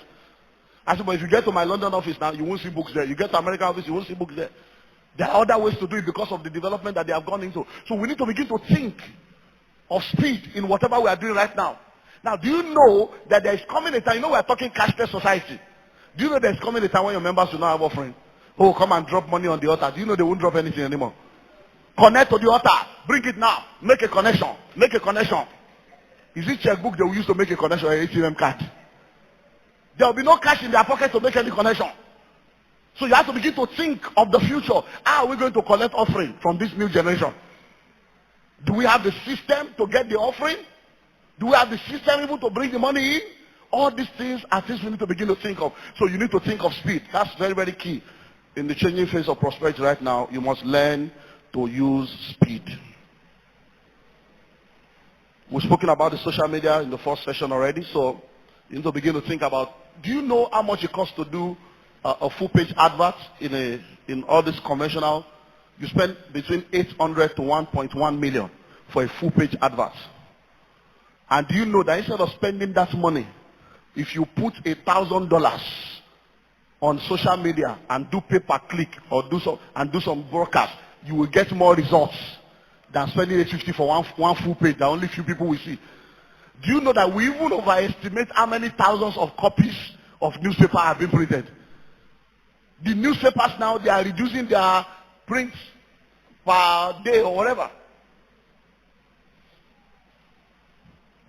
I said, but if you get to my London office now, you won't see books there. You get to American office, you won't see books there. There are other ways to do it because of the development that they have gone into. So we need to begin to think of speed in whatever we are doing right now. Now, do you know that there is coming a time, you know we are talking cashless society. Do you know there is coming a time when your members will not have offering? Oh, come and drop money on the altar. Do you know they won't drop anything anymore? Connect to the altar. Bring it now. Make a connection. Make a connection. Is it checkbook they will use to make a connection or ATM card? There will be no cash in their pocket to make any connection. So you have to begin to think of the future. How are we going to collect offering from this new generation? Do we have the system to get the offering? Do we have the system even to bring the money in? All these things are things we need to begin to think of. So you need to think of speed. That's very, very key. In the changing phase of prosperity right now, you must learn to use speed. We've spoken about the social media in the first session already, so you need to begin to think about, do you know how much it costs to do a full page advert in all this conventional? You spend between 800 to 1.1 million for a full page advert. And do you know that instead of spending that money, if you put $1,000 on social media and do pay-per-click or do some broadcast, you will get more results than spending $850 for one full page that only few people will see. Do you know that we even overestimate how many thousands of copies of newspaper have been printed? The newspapers now, they are reducing their prints per day or whatever.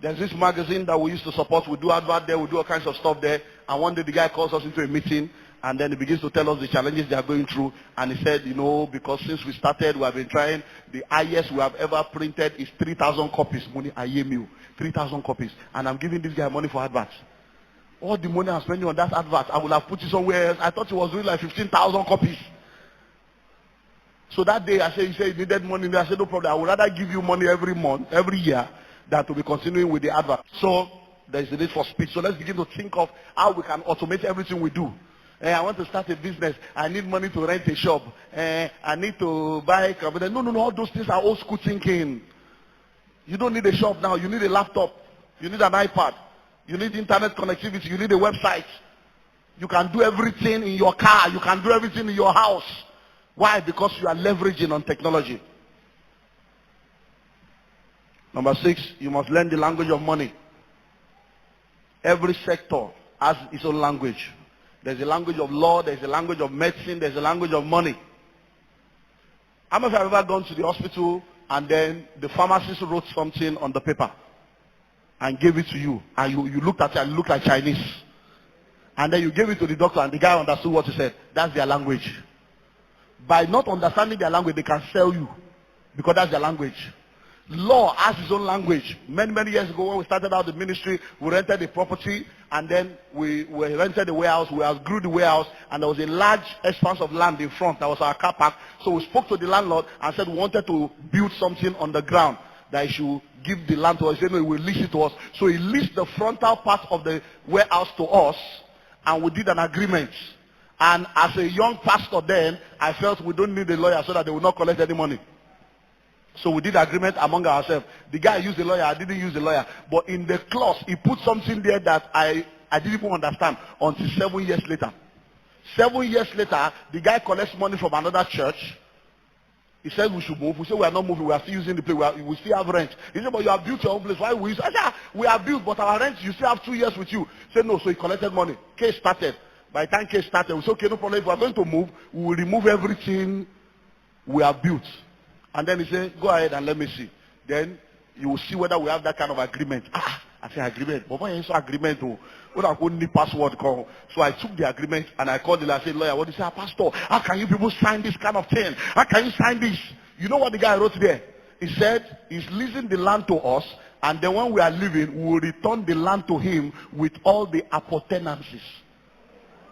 There's this magazine that we used to support. We do advert there, we do all kinds of stuff there. And one day the guy calls us into a meeting, and then he begins to tell us the challenges they are going through. And he said, you know, because since we started, we have been trying, the highest we have ever printed is 3,000 copies. Money, I hear you, 3,000 copies. And I'm giving this guy money for adverts. All the money I'm spending on that advert, I would have put it somewhere else. I thought it was doing like 15,000 copies. So that day, he said he needed money. I said, no problem. I would rather give you money every month, every year, than to be continuing with the advert. So there is a need for speed. So let's begin to think of how we can automate everything we do. I want to start a business. I need money to rent a shop. I need to buy a computer. No. All those things are old school thinking. You don't need a shop now. You need a laptop. You need an iPad. You need internet connectivity. You need a website. You can do everything in your car. You can do everything in your house. Why? Because you are leveraging on technology. Number 6, you must learn the language of money. Every sector has its own language. There's a language of law, there's a language of medicine, there's a language of money. How many of you have ever gone to the hospital and then the pharmacist wrote something on the paper and gave it to you, and you looked at it and it looked like Chinese, and then you gave it to the doctor and the guy understood what you said? That's their language. By not understanding their language, they can sell you because that's their language. Law has its own language. Many years ago, when we started out the ministry, we rented a property, and then we rented a warehouse. We outgrew the warehouse, and there was a large expanse of land in front. That was our car park. So we spoke to the landlord and said we wanted to build something on the ground, that he should give the land to us. He said, no, he will lease it to us. So he leased the frontal part of the warehouse to us, and we did an agreement. And as a young pastor then, I felt we don't need a lawyer so that they will not collect any money. So we did agreement among ourselves. The guy used a lawyer, I didn't use a lawyer. But in the clause, he put something there that I didn't even understand until 7 years later. 7 years later, the guy collects money from another church. He said we should move. We said we are not moving, we are still using the place, we still have rent. He said, but you have built your own place. Why we use? I said, we have built, but our rent, you still have 2 years with you. He said, no, so he collected money. Case started. By the time case started, we said, okay, no problem. If we are going to move, we will remove everything we have built. And then he said, go ahead and let me see. Then You will see whether we have that kind of agreement. I say agreement. But when you say agreement, what I only password call. So I took the agreement and I called the I said, lawyer, what do you say? Pastor, how can you people sign this kind of thing? How can you sign this? You know what the guy wrote there? He said he's leasing the land to us, and then when we are leaving, we will return the land to him with all the appurtenances.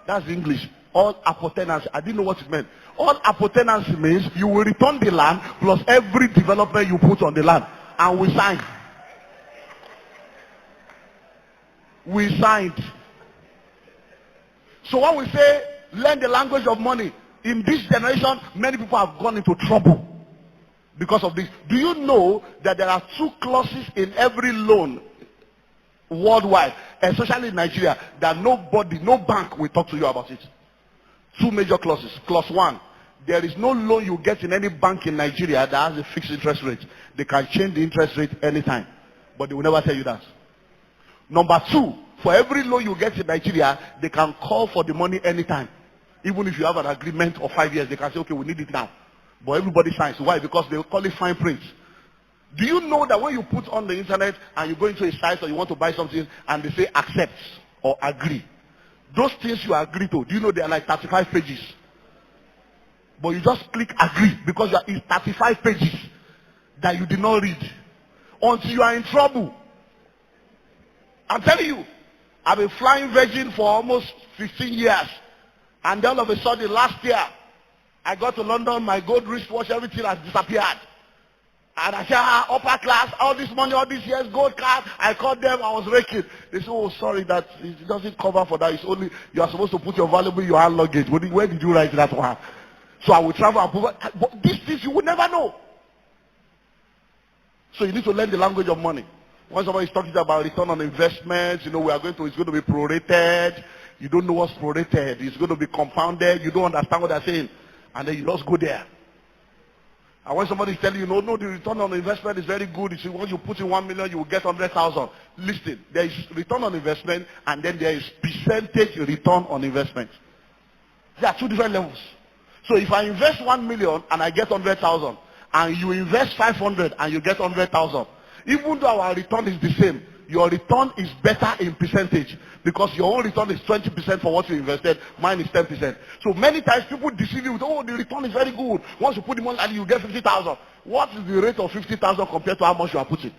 That's English. All appurtenances. I didn't know what it meant. All appurtenances means you will return the land plus every development you put on the land. And we signed. We signed. So when we say learn the language of money, in this generation, many people have gone into trouble because of this. Do you know that there are 2 clauses in every loan worldwide, especially in Nigeria, that nobody, no bank will talk to you about it? 2 major clauses. Clause 1, there is no loan you get in any bank in Nigeria that has a fixed interest rate. They can change the interest rate anytime, but they will never tell you that. Number 2, for every loan you get in Nigeria, they can call for the money anytime. Even if you have an agreement of 5 years, they can say, okay, we need it now. But everybody signs. Why? Because they call it fine print. Do you know that when you put on the internet and you go into a site or you want to buy something and they say accept or agree, those things you agree to, do you know they are like 35 pages? But you just click agree because you are in 35 pages that you did not read until you are in trouble. I'm telling you, I've been flying Virgin for almost 15 years. And then all of a sudden last year, I got to London, my gold wristwatch, everything has disappeared. And I said, upper class, all this money, all these years, gold card. I called them, I was raking. They said, oh, sorry, that it doesn't cover for that. It's only, you are supposed to put your valuable in your hand luggage. Where did you write that one? So I will travel and prove. But these things you will never know. So you need to learn the language of money. When somebody is talking about return on investments, you know, it's going to be prorated. You don't know what's prorated. It's going to be compounded. You don't understand what they're saying. And then you just go there. And when somebody is telling you, no, the return on investment is very good. You see, once you put in 1 million, you will get 100,000. Listen, there is return on investment and then there is percentage return on investment. There are 2 different levels. So if I invest 1 million and I get 100,000, and you invest 500 and you get 100,000, even though our return is the same, your return is better in percentage because your own return is 20% for what you invested, mine is 10%. So many times people deceive you with, oh, the return is very good. Once you put the money and you get 50,000. What is the rate of 50,000 compared to how much you are putting?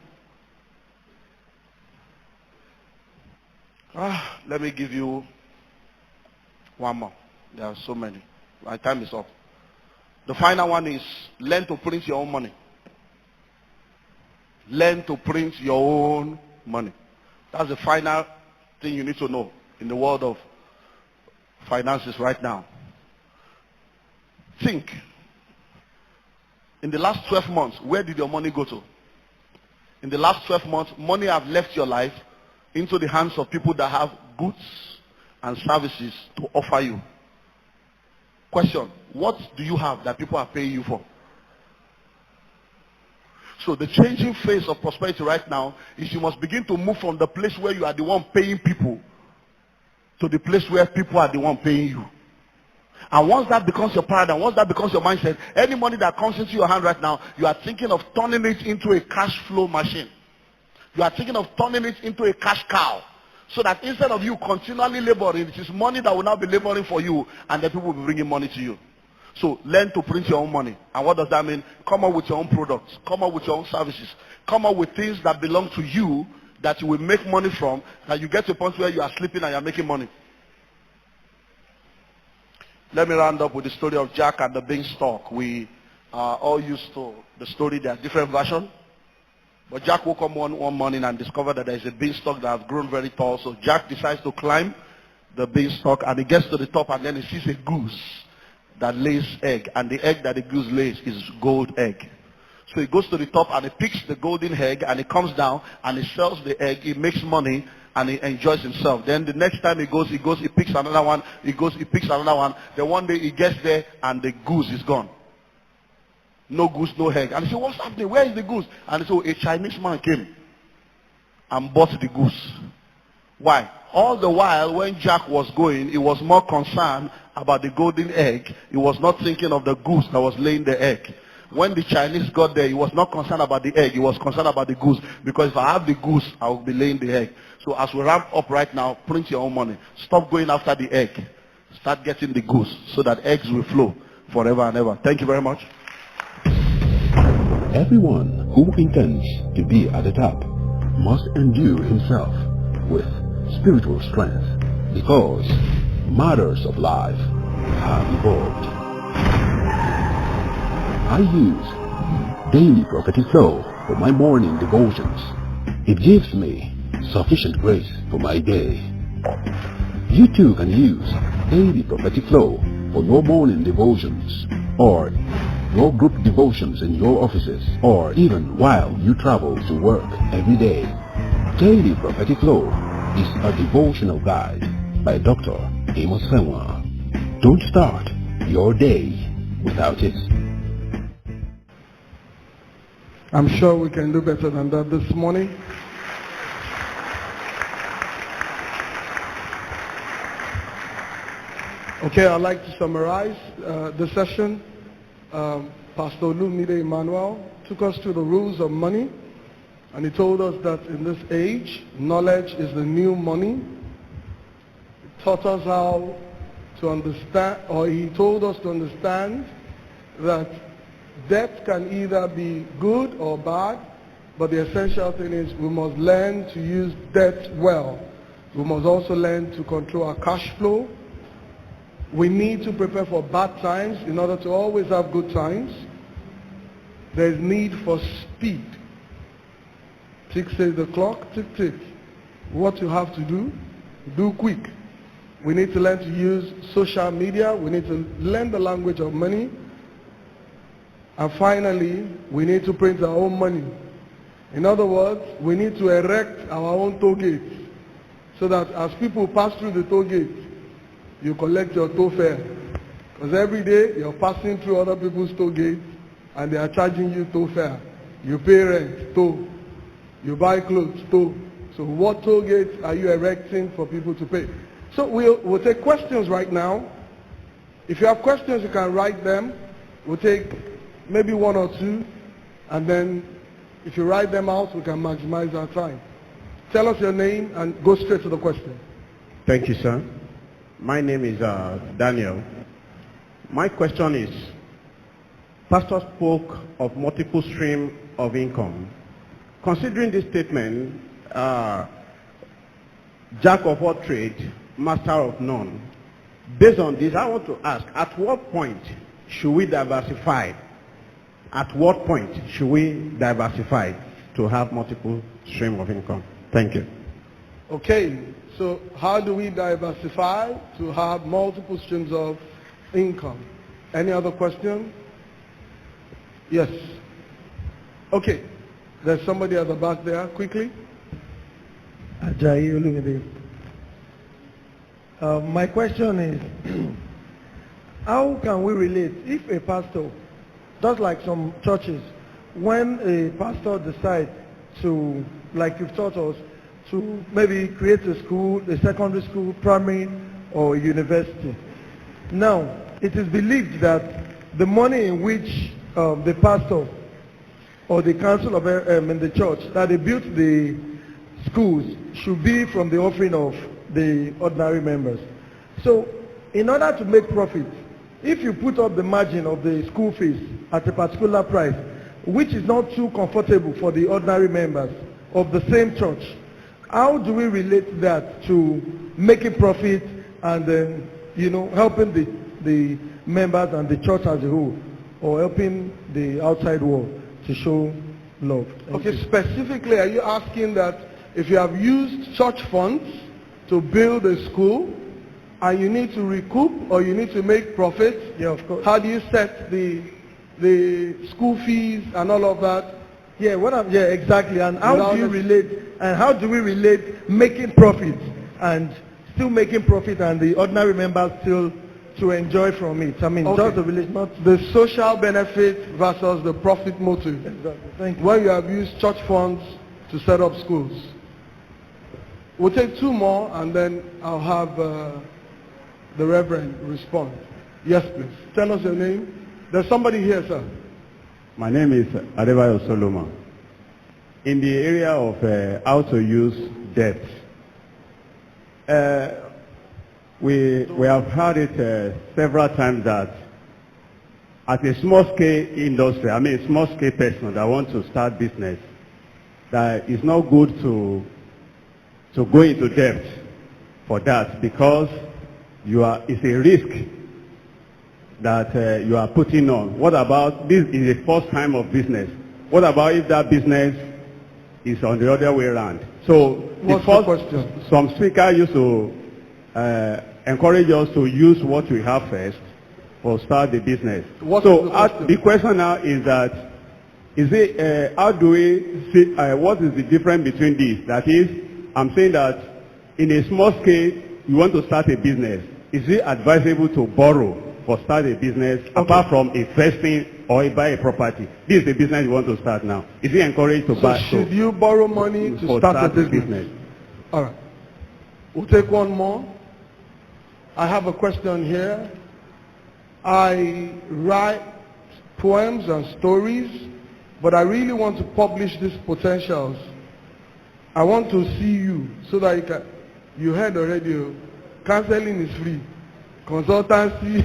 Let me give you one more. There are so many. My time is up. The final one is learn to print your own money. Learn to print your own money. That's the final thing you need to know in the world of finances right now. Think. In the last 12 months, where did your money go to? In the last 12 months, money have left your life into the hands of people that have goods and services to offer you. Question, what do you have that people are paying you for? So the changing phase of prosperity right now is you must begin to move from the place where you are the one paying people to the place where people are the one paying you. And once that becomes your paradigm, once that becomes your mindset, any money that comes into your hand right now, you are thinking of turning it into a cash flow machine. You are thinking of turning it into a cash cow. So that instead of you continually laboring, it is money that will now be laboring for you, and then people will be bringing money to you. So learn to print your own money. And what does that mean? Come up with your own products. Come up with your own services. Come up with things that belong to you that you will make money from, that you get to a point where you are sleeping and you are making money. Let me round up with the story of Jack and the beanstalk. We are all used to the story. There are different versions. But Jack woke up one morning and discovered that there is a beanstalk that has grown very tall. So Jack decides to climb the beanstalk, and he gets to the top, and then he sees a goose that lays egg, and the egg that the goose lays is gold egg. So he goes to the top and he picks the golden egg, and he comes down and he sells the egg. He makes money and he enjoys himself. Then the next time he picks another one. He picks another one. Then one day he gets there and the goose is gone. No goose, no egg. And he said, what's happening? Where is the goose? And so a Chinese man came and bought the goose. Why? All the while when Jack was going, he was more concerned about the golden egg. He was not thinking of the goose that was laying the egg. When the Chinese got there, he was not concerned about the egg. He was concerned about the goose. Because if I have the goose, I will be laying the egg. So as we ramp up right now, print your own money. Stop going after the egg. Start getting the goose so that eggs will flow forever and ever. Thank you very much. Everyone who intends to be at the top must endue himself with spiritual strength, because matters of life have evolved. I use daily prophetic flow for my morning devotions. It gives me sufficient grace for my day. You too can use daily prophetic flow for your morning devotions, or your group devotions in your offices, or even while you travel to work every day. Daily prophetic flow is a devotional guide by Dr. Amos Selman. Don't start your day without it. I'm sure we can do better than that this morning. Okay, I'd like to summarize the session. Pastor Olumide Emmanuel took us through the rules of money, and he told us that in this age, knowledge is the new money. He taught us how to understand, or he told us to understand that debt can either be good or bad, but the essential thing is we must learn to use debt well. We must also learn to control our cash flow. We need to prepare for bad times in order to always have good times. There is need for speed. Tick says the clock, tick tick. What you have to do, do quick. We need to learn to use social media. We need to learn the language of money. And finally, we need to print our own money. In other words, we need to erect our own toll gates, so that as people pass through the toll gate, you collect your toll fare. Because every day you're passing through other people's toll gates and they are charging you toll fare. You pay rent, toll. You buy clothes, toll. So what toll gates are you erecting for people to pay? So we'll take questions right now. If you have questions, you can write them. We'll take maybe one or two, and then if you write them out, we can maximize our time. Tell us your name and go straight to the question. Thank you, sir. My name is Daniel. My question is, Pastor spoke of multiple stream of income. Considering this statement, jack of all trades, master of none. Based on this, I want to ask, at what point should we diversify? At what point should we diversify to have multiple stream of income? Thank you. Okay, so how do we diversify to have multiple streams of income? Any other question? Yes. Okay, there's somebody at the back there, quickly. Ajayi Olumide. My question is, how can we relate if a pastor, just like some churches, when a pastor decides to, like you've taught us, to maybe create a school, a secondary school, primary, or university. Now, it is believed that the money in which the pastor or the council of in the church that they built the schools should be from the offering of the ordinary members. So, in order to make profit, if you put up the margin of the school fees at a particular price, which is not too comfortable for the ordinary members of the same church, how do we relate that to making profit and then, helping the members and the church as a whole, or helping the outside world to show love? Okay, specifically, are you asking that if you have used church funds to build a school and you need to recoup or you need to make profit? Yeah, of course. How do you set the school fees and all of that? Yeah, exactly. And how do you relate? And how do we relate making profit and still making profit and the ordinary members still to enjoy from it? I mean, okay. Just the relation, not the social benefit versus the profit motive. Exactly. Thank you. When you have used church funds to set up schools. We'll take two more and then I'll have the Reverend respond. Yes, please. Tell us your name. There's somebody here, sir. My name is Adebayo Solomon. In the area of how to use debt, we have heard it several times that at a small scale industry, I mean a small scale person that wants to start business, that it's not good to go into debt for that, because it's a risk that you are putting on. What about this is the first time of business? What about if that business is on the other way around? So What's the question? Some speakers used to encourage us to use what we have first for start the business. The question now is that, how do we see, what is the difference between these? That is, I'm saying that in a small scale, you want to start a business. Is it advisable to borrow for start a business, apart from investing or buy a property? This is the business you want to start now. Is it encouraged to buy? Should you borrow money to start a business? All right. We'll take one more. I have a question here. I write poems and stories, but I really want to publish these potentials. I want to see you so that you heard already, counseling is free. Consultancy.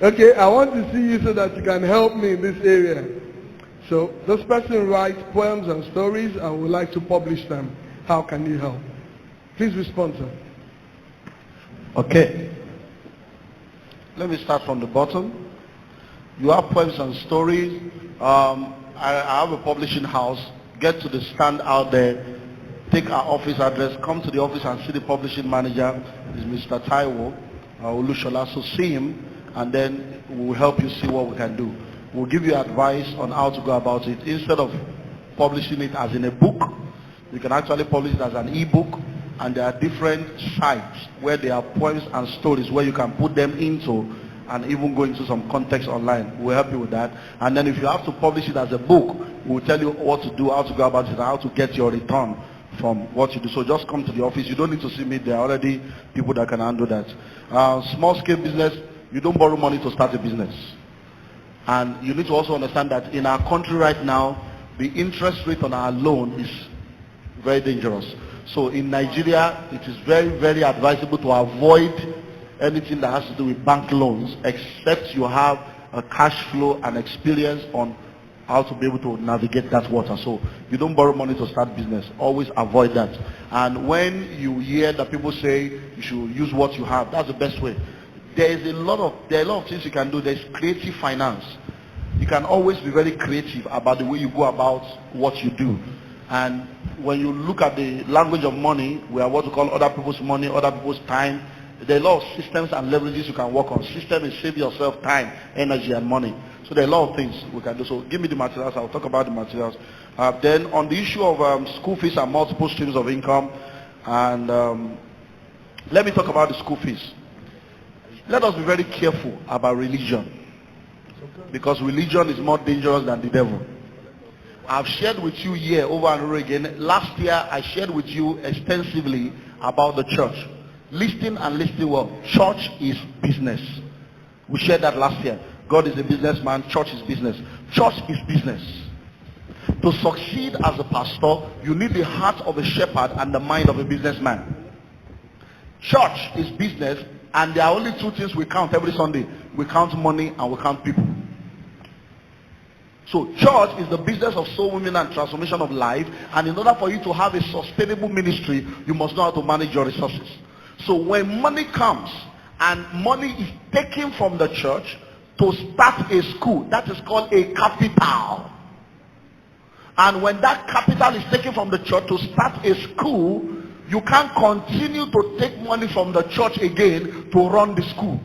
Okay, I want to see you so that you can help me in this area. So this person writes poems and stories and would like to publish them. How can you help? Please respond, sir. Okay. Let me start from the bottom. You have poems and stories. I have a publishing house. Get to the stand out there. Take our office address. Come to the office and see the publishing manager. Is Mr. Taiwo Olushola. So see him, and then we'll help you see what we can do. We'll give you advice on how to go about it. Instead of publishing it as in a book, you can actually publish it as an e-book. And there are different sites where there are poems and stories where you can put them into and even go into some context online. We'll help you with that. And then if you have to publish it as a book, we'll tell you what to do, how to go about it, and how to get your return from what you do. So just come to the office. You don't need to see me. There are already people that can handle that. Small scale business, you don't borrow money to start a business. And you need to also understand that in our country right now, the interest rate on our loan is very dangerous. So in Nigeria, it is very, very advisable to avoid anything that has to do with bank loans, except you have a cash flow and experience on how to be able to navigate that water. So you don't borrow money to start business. Always avoid that. And when you hear that people say you should use what you have, that's the best way. There are a lot of things you can do. There's creative finance. You can always be very creative about the way you go about what you do. And when you look at the language of money, we are what we call other people's money, other people's time. There are a lot of systems and leverages you can work on. System is save yourself time, energy, and money. So there are a lot of things we can do. So give me the materials. I'll talk about the materials. Then on the issue of school fees and multiple streams of income, and let me talk about the school fees. Let us be very careful about religion, because religion is more dangerous than the devil. I've shared with you here over and over again. Last year I shared with you extensively about the church. Listen and listen well. Church is business. We shared that last year. God is a businessman. Church is business. Church is business. To succeed as a pastor, you need the heart of a shepherd and the mind of a businessman. Church is business, and there are only two things we count every Sunday. We count money and we count people. So church is the business of soul winning and transformation of life, and in order for you to have a sustainable ministry, you must know how to manage your resources. So when money comes and money is taken from the church to start a school, that is called a capital. And when that capital is taken from the church to start a school, you can't continue to take money from the church again to run the school.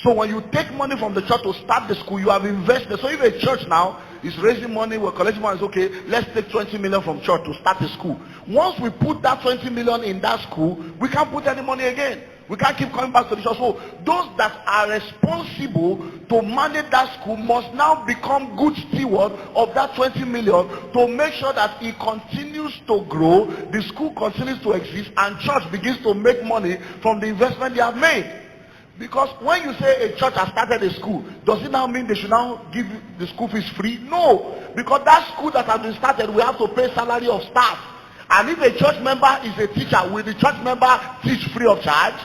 So when you take money from the church to start the school, you have invested. So if a church now is raising money, we're collecting money, it's okay, let's take 20 million from church to start the school. Once we put that 20 million in that school, we can't put any money again. We can't keep coming back to the church. So those that are responsible to manage that school must now become good stewards of that 20 million to make sure that it continues to grow, the school continues to exist, and church begins to make money from the investment they have made. Because when you say a church has started a school, does it now mean they should now give you the school fees free? No. Because that school that has been started, we have to pay salary of staff. And if a church member is a teacher, will the church member teach free of charge?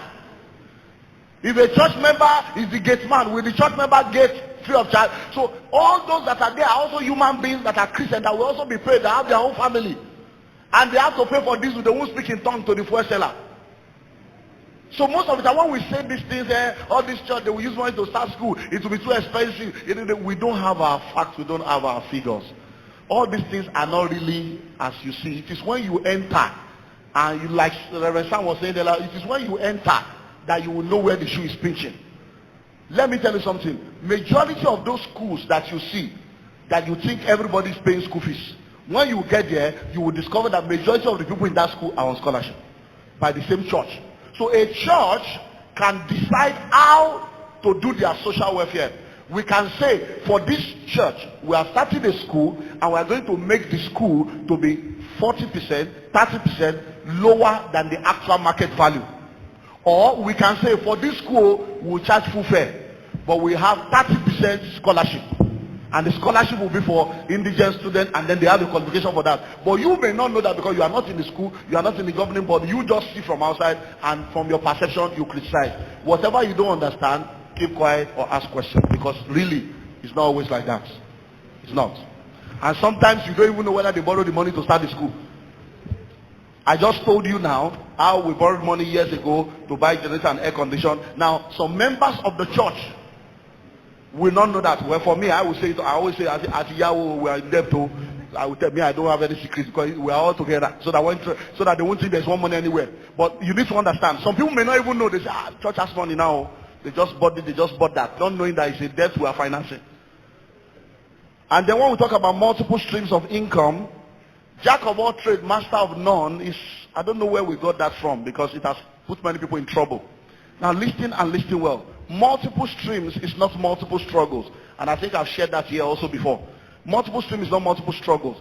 If a church member is the gate man, will the church member gate free of charge? So all those that are there are also human beings that are Christian that will also be paid, that have their own family. And they have to pay for this, they won't speak in tongues to the fuel seller. So most of the time when we say these things, all this church, they will use money to start school, it will be too expensive. We don't have our facts, we don't have our figures. All these things are not really as you see. It is when you enter, and you, like Reverend Sam was saying, it is when you enter that you will know where the shoe is pinching. Let me tell you something. Majority of those schools that you see, that you think everybody is paying school fees, when you get there, you will discover that majority of the people in that school are on scholarship by the same church. So a church can decide how to do their social welfare. We can say, for this church, we are starting a school and we are going to make the school to be 40%, 30% lower than the actual market value. Or we can say, for this school, we'll charge full fare, but we have 30% scholarship. And the scholarship will be for indigent students, and then they have the qualification for that. But you may not know that because you are not in the school, you are not in the governing board. You just see from outside, and from your perception, you criticize. Whatever you don't understand, keep quiet or ask questions, because really, it's not always like that. It's not. And sometimes you don't even know whether they borrow the money to start the school. I just told you now how we borrowed money years ago to buy generator and air condition. Now, some members of the church will not know that. Well, for me, I will say it. I always say, at Yahoo, we are in debt. I will tell me I don't have any secrets because we are all together, so that they won't think there's one money anywhere. But you need to understand. Some people may not even know. They say, church has money now. They just bought it. They just bought that, not knowing that it's a debt we are financing. And then when we talk about multiple streams of income, jack of all trade, master of none is, I don't know where we got that from, because it has put many people in trouble. Now listen and listen well. Multiple streams is not multiple struggles. And I think I've shared that here also before. Multiple streams is not multiple struggles.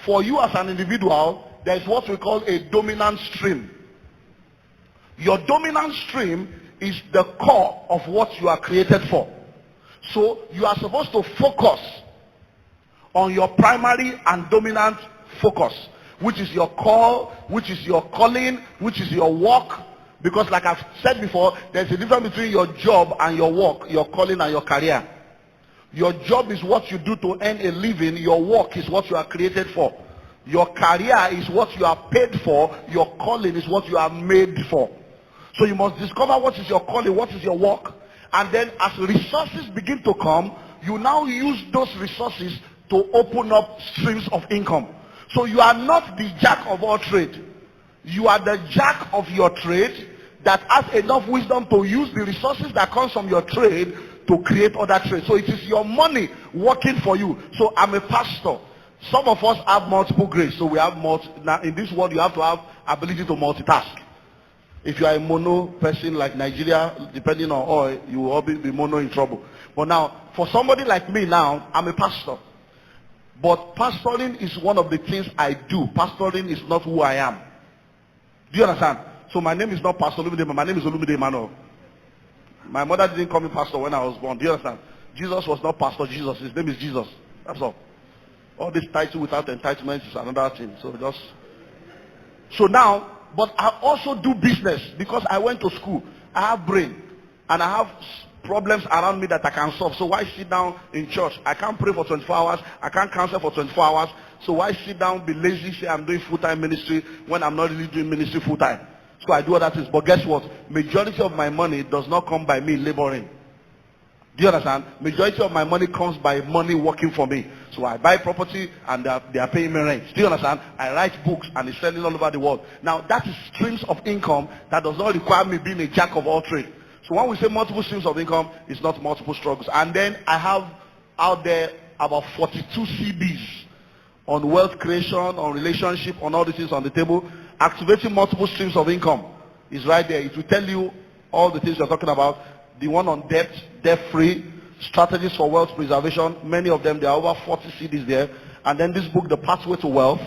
For you as an individual, there is what we call a dominant stream. Your dominant stream is the core of what you are created for. So you are supposed to focus on your primary and dominant focus, which is your call, which is your calling, which is your work. Because like I've said before, there's a difference between your job and your work, your calling and your career. Your job is what you do to earn a living. Your work is what you are created for. Your career is what you are paid for. Your calling is what you are made for. So you must discover what is your calling, what is your work. And then as resources begin to come, you now use those resources to open up streams of income. So you are not the jack of all trades. You are the jack of your trade that has enough wisdom to use the resources that comes from your trade to create other trades. So it is your money working for you. So I'm a pastor. Some of us have multiple grades. So we have now in this world you have to have ability to multitask. If you are a mono person like Nigeria, depending on oil, you will always be mono in trouble. But now, for somebody like me now, I'm a pastor. But pastoring is one of the things I do. Pastoring is not who I am. Do you understand? So my name is not Pastor Olumide, my name is Olumide Emmanuel. My mother didn't call me pastor when I was born. Do you understand? Jesus was not Pastor Jesus. His name is Jesus. That's all. All this title without entitlement is another thing. So now, but I also do business because I went to school. I have brain and I have problems around me that I can solve. So why sit down in church? I can't pray for 24 hours. I can't counsel for 24 hours. So why sit down, be lazy, say I'm doing full-time ministry when I'm not really doing ministry full-time? So I do other things. But guess what? Majority of my money does not come by me laboring. Do you understand? Majority of my money comes by money working for me. So I buy property and they are paying me rent. Do you understand? I write books and it's selling all over the world. Now that is streams of income that does not require me being a jack of all trades. So when we say multiple streams of income, it's not multiple struggles. And then I have out there about 42 CDs on wealth creation, on relationship, on all these things on the table. Activating multiple streams of income is right there. It will tell you all the things you're talking about. The one on debt, debt-free, strategies for wealth preservation. Many of them, there are over 40 CDs there. And then this book, The Pathway to Wealth.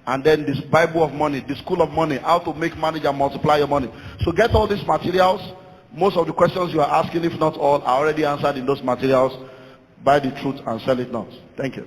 And then this Bible of Money, the School of Money, how to make, manage, and multiply your money. So get all these materials. Most of the questions you are asking, if not all, are already answered in those materials. Buy the truth and sell it not. Thank you.